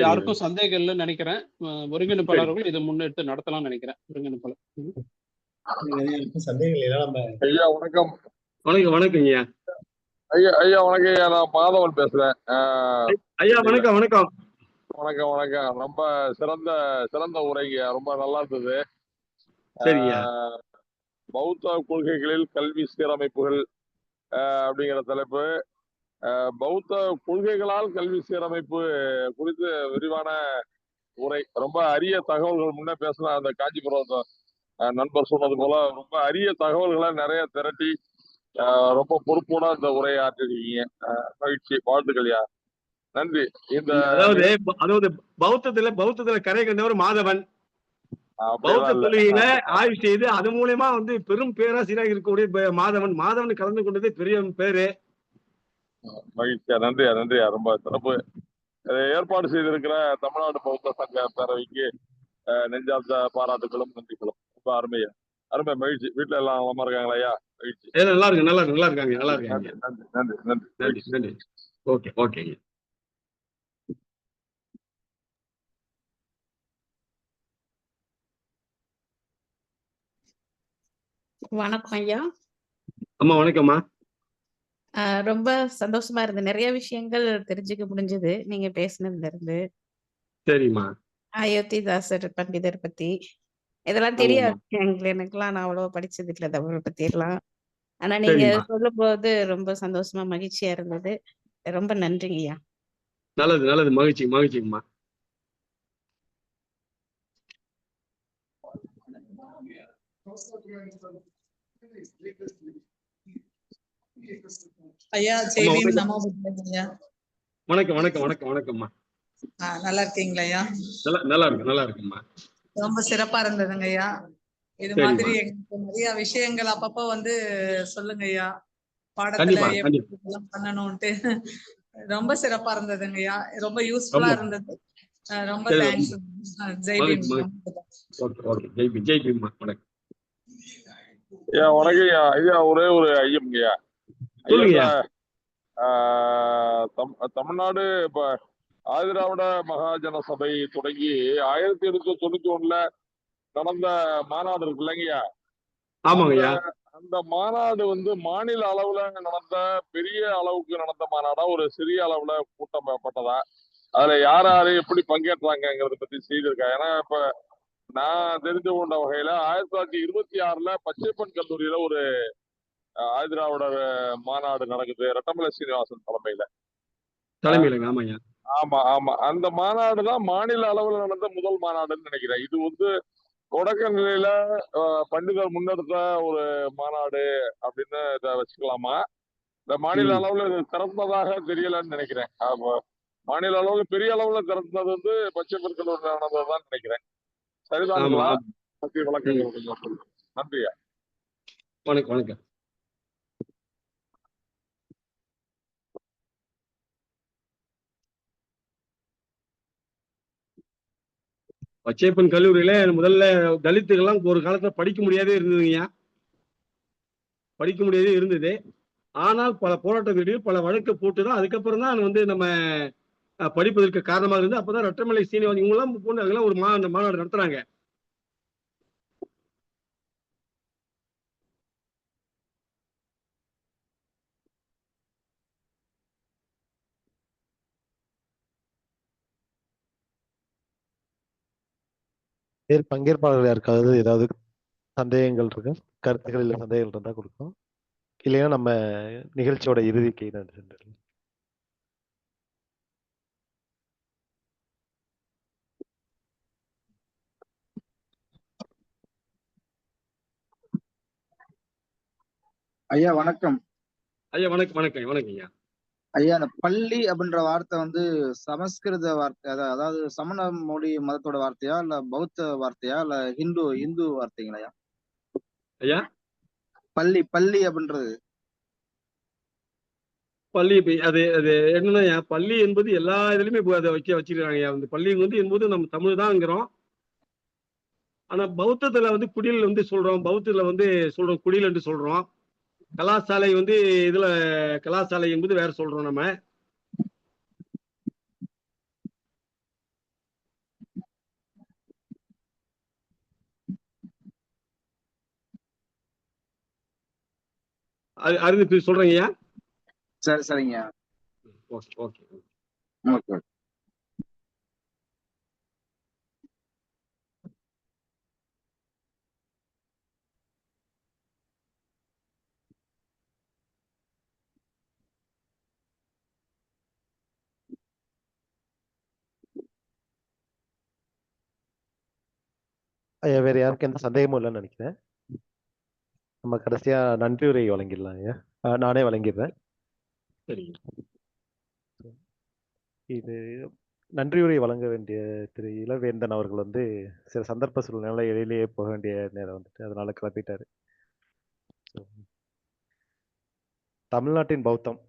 யாருக்கும் சந்தேகம் இல்லைன்னு நினைக்கிறேன். ஒருங்கிணைப்பாளர்கள் இதை முன்னெடுத்து நடத்தலாம்னு நினைக்கிறேன். ஒருங்கிணைப்பாளர் சந்தேகம் இல்லை. நம்ம ஐயா வணக்கம். வணக்கம் வணக்கம் ஐயா. ஐயா வணக்கம் ஐயா, நான் மாதவன் பேசுறேன். ஐயா வணக்கம் வணக்கம் வணக்கம் வணக்கம். ரொம்ப சிறந்த உரைங்க, ரொம்ப நல்லா இருந்தது. சரிங்க. பௌத்த கொள்கைகளில் கல்வி சீரமைப்புகள் அப்படிங்கிற தலைப்பு. பௌத்த கொள்கைகளால் கல்வி சீரமைப்பு குறித்து விரிவான உரை, ரொம்ப அரிய தகவல்கள். முன்னே பேசின அந்த காஞ்சிபுரம் நண்பர் சொன்னது போல ரொம்ப அரிய தகவல்களை நிறைய திரட்டி ரொம்ப பொறுப்போட இந்த உரையை ஆற்றிருக்கீங்க. மகிழ்ச்சி, வாழ்த்துக்கள்யா, நன்றி. இந்த அதாவது பௌத்தத்துல கரை கண்டவர் மாதவன், பௌத்த கொள்கையில ஆய்வு செய்து அது மூலமா பெரும் பேராசிரியராக இருக்கக்கூடிய மாதவன் கலந்து கொண்டது பெரிய பேரு. மகிழ்ச்சியா, நன்றியா, ரொம்ப சிறப்பு. ஏற்பாடு செய்திருக்கிற தமிழ்நாடு பௌத்த சங்க பேரவைக்கு நெஞ்சார்ந்த பாராட்டுகளும் நன்றிகளும். ரொம்ப அருமை, மகிழ்ச்சி. வீட்டுல எல்லாம் நலமா இருக்காங்களா ஐயா? மகிழ்ச்சி. நல்லா இருக்காங்க. நன்றி. ஓகே. வணக்கம் ஐயா. அம்மா வணக்கம்மா. ரொம்ப சந்தோஷமா இருந்து நிறைய விஷயங்கள் தெரிஞ்சுக்க முடிஞ்சது நீங்க பேசினதுல இருந்து. சரிம்மா. அயோத்திதாசர் பண்டிதர் பத்தி இதெல்லாம் தெரியாது எனக்குலாம். நான் அவ்வளவு படிச்சது இல்லை அவரை பத்தி எல்லாம். ஆனா நீங்க சொல்லும் போது ரொம்ப சந்தோஷமா மகிழ்ச்சியா இருந்தது. ரொம்ப நன்றிங்க ஐயா. நல்லது. மகிழ்ச்சிங்கம்மா. ஐயா ஜெய்பீம், நமோ புத்தாய. வணக்கம்மா. நல்லா இருக்கீங்களா ஐயா? நல்லா இருக்கும்மா. ரொம்ப சிறப்பா இருந்ததுங்க ஐயா. இது மாதிரி எங்களுக்கு நிறைய விஷயங்கள் அப்பப்போ சொல்லுங்க ஐயா, பாடத்துல எப்படி பண்ணணும்ட்டு. ரொம்ப சிறப்பா இருந்ததுங்க ஐயா, ரொம்ப யூஸ்ஃபுல்லா இருந்தது. ரொம்ப தேங்க்ஸ். ஜெய்பீம். ஜெய்பீம். வணக்கம் ஐயா. ஒரே ஒரு ஐயம்ங்கய்யா. தமிழ்நாடு இப்ப ஆதிராவிட மகாஜன சபை தொடங்கி 1891 நடந்த மாநாடு இருக்கு இல்லைங்கய்யா? ஆமாங்கய்யா. அந்த மாநாடு மாநில அளவுல நடந்த பெரிய அளவுக்கு நடந்த மாநாடா, ஒரு சிறிய அளவுல கூட்டப்பட்டதா, அதுல யார் எப்படி பங்கேற்றாங்கிறத பத்தி செய்திருக்கா? ஏன்னா இப்ப நான் தெரிந்து கொண்ட வகையில 1926 பச்சைப்பன் கல்லூரியில ஒரு ஆதிராவிடர் மாநாடு நடக்குது, ரெட்டமலை சீனிவாசன் தலைமையில. ஆமா. அந்த மாநாடுதான் மாநில அளவுல நடந்த முதல் மாநாடுன்னு நினைக்கிறேன். இது தொடக்க நிலையில பண்டிதர் முன்னெடுத்த ஒரு மாநாடு அப்படின்னு இதை வச்சுக்கலாமா? இந்த மாநில அளவுல இது திறந்ததாக தெரியலன்னு நினைக்கிறேன். மாநில அளவுல பெரிய அளவுல திறந்தது பச்சைப்பன் கல்லூரி நடந்ததுதான் நினைக்கிறேன். சரிதானுங்களா? பற்றி விளக்கங்கள் கொஞ்சம் சொல்லுங்க. நன்றியா. வணக்கம். பச்சையப்பன் கல்லூரியில முதல்ல தலித்துகள்லாம் ஒரு காலத்துல படிக்க முடியாதே இருந்ததுங்கய்யா, படிக்க முடியாதே இருந்தது. ஆனால் பல போராட்டங்களில் பல வழக்கு போட்டுதான் அதுக்கப்புறம் தான் வந்து நம்ம படிப்பதற்கு காரணமாக இருந்து அப்பதான் ரெட்டமலை சீனிவாசன் இவங்கெல்லாம் போட்டு அதெல்லாம் ஒரு மாநாடு நடத்துறாங்க. பங்கேற்பாளர்கள் யாருக்காவது ஏதாவது சந்தேகங்கள் இருக்கு, கருத்துக்கள் இல்ல சந்தேகங்கள் இருந்தா கொடுக்கும். இல்லைன்னா நம்ம நிகழ்ச்சியோட இறுதிக்கு சென்று ஐயா வணக்கம். ஐயா வணக்கம் ஐயா. ஐயா அந்த பள்ளி அப்படின்ற வார்த்தை வந்து சமஸ்கிருத வார்த்தை, அதாவது சமண மொழி மதத்தோட வார்த்தையா இல்ல பௌத்த வார்த்தையா இல்ல இந்து வார்த்தைங்களா ஐயா? ஐயா பள்ளி பள்ளி அப்படின்றது பள்ளி அது அது என்னன்னா பள்ளி என்பது எல்லா இதுலயுமே அதை வச்சிருக்காங்க. அந்த பள்ளி வந்து என்பது நம்ம தமிழ் தான்ங்கிறோம். ஆனா பௌத்தத்துல வந்து குடில் வந்து சொல்றோம், பௌத்தத்துல வந்து சொல்றோம் குடில் என்று சொல்றோம். கலாசாலை வந்து இதுல கலாசாலை என்பது வேற சொல்றோம் நம்ம. அறிந்து சொல்றேங்கய்யா. சரி சரிங்க. Okay okay okay. ஐயா வேற யாருக்கும் எந்த சந்தேகமும் இல்லைன்னு நினைக்கிறேன். நம்ம கடைசியா நன்றி உரை வழங்கிடலாம் ஐயா. நானே வழங்கிடுறேன். இது நன்றியுரை வழங்க வேண்டிய திரு இளவேந்தன் அவர்கள் வந்து சில சந்தர்ப்ப சூழ்நிலை இடையிலேயே போக வேண்டிய நேரம் வந்துட்டு அதனால கிளப்பிட்டாரு. தமிழ்நாட்டின் பௌத்தம்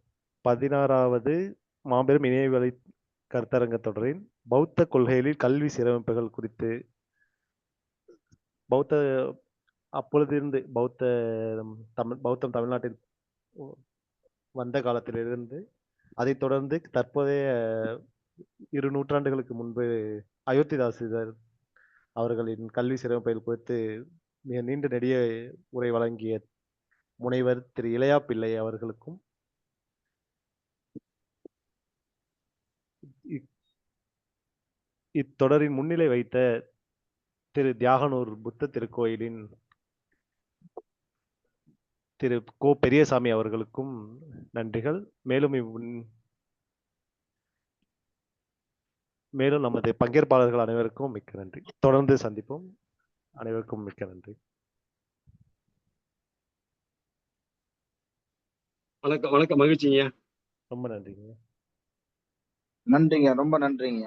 16வது மாபெரும் இணையவழி கருத்தரங்க தொடரின் பௌத்த கொள்கைகளில் கல்வி சீரமைப்புகள் குறித்து அப்பொழுது இருந்து பௌத்தம் தமிழ்நாட்டில் வந்த காலத்திலிருந்து அதைத் தொடர்ந்து தற்போதைய 2 நூற்றாண்டுகளுக்கு முன்பு அயோத்திதாசர் அவர்களின் கல்வி சீரமைப்புகள் குறித்து மிக நீண்ட நெடிய உரை வழங்கிய முனைவர் திரு இளையா பிள்ளை அவர்களுக்கும் இத்தொடரின் முன்னிலை வைத்த திரு தியாகனூர் புத்த திருக்கோயிலின் திரு கோ பெரியசாமி அவர்களுக்கும் நன்றிகள். மேலும் நமது பங்கேற்பாளர்கள் அனைவருக்கும் மிக்க நன்றி. தொடர்ந்து சந்திப்போம். அனைவருக்கும் மிக்க நன்றி. வணக்கம் மகிழ்ச்சிங்க. ரொம்ப நன்றிங்க. நன்றிங்க, ரொம்ப நன்றிங்க.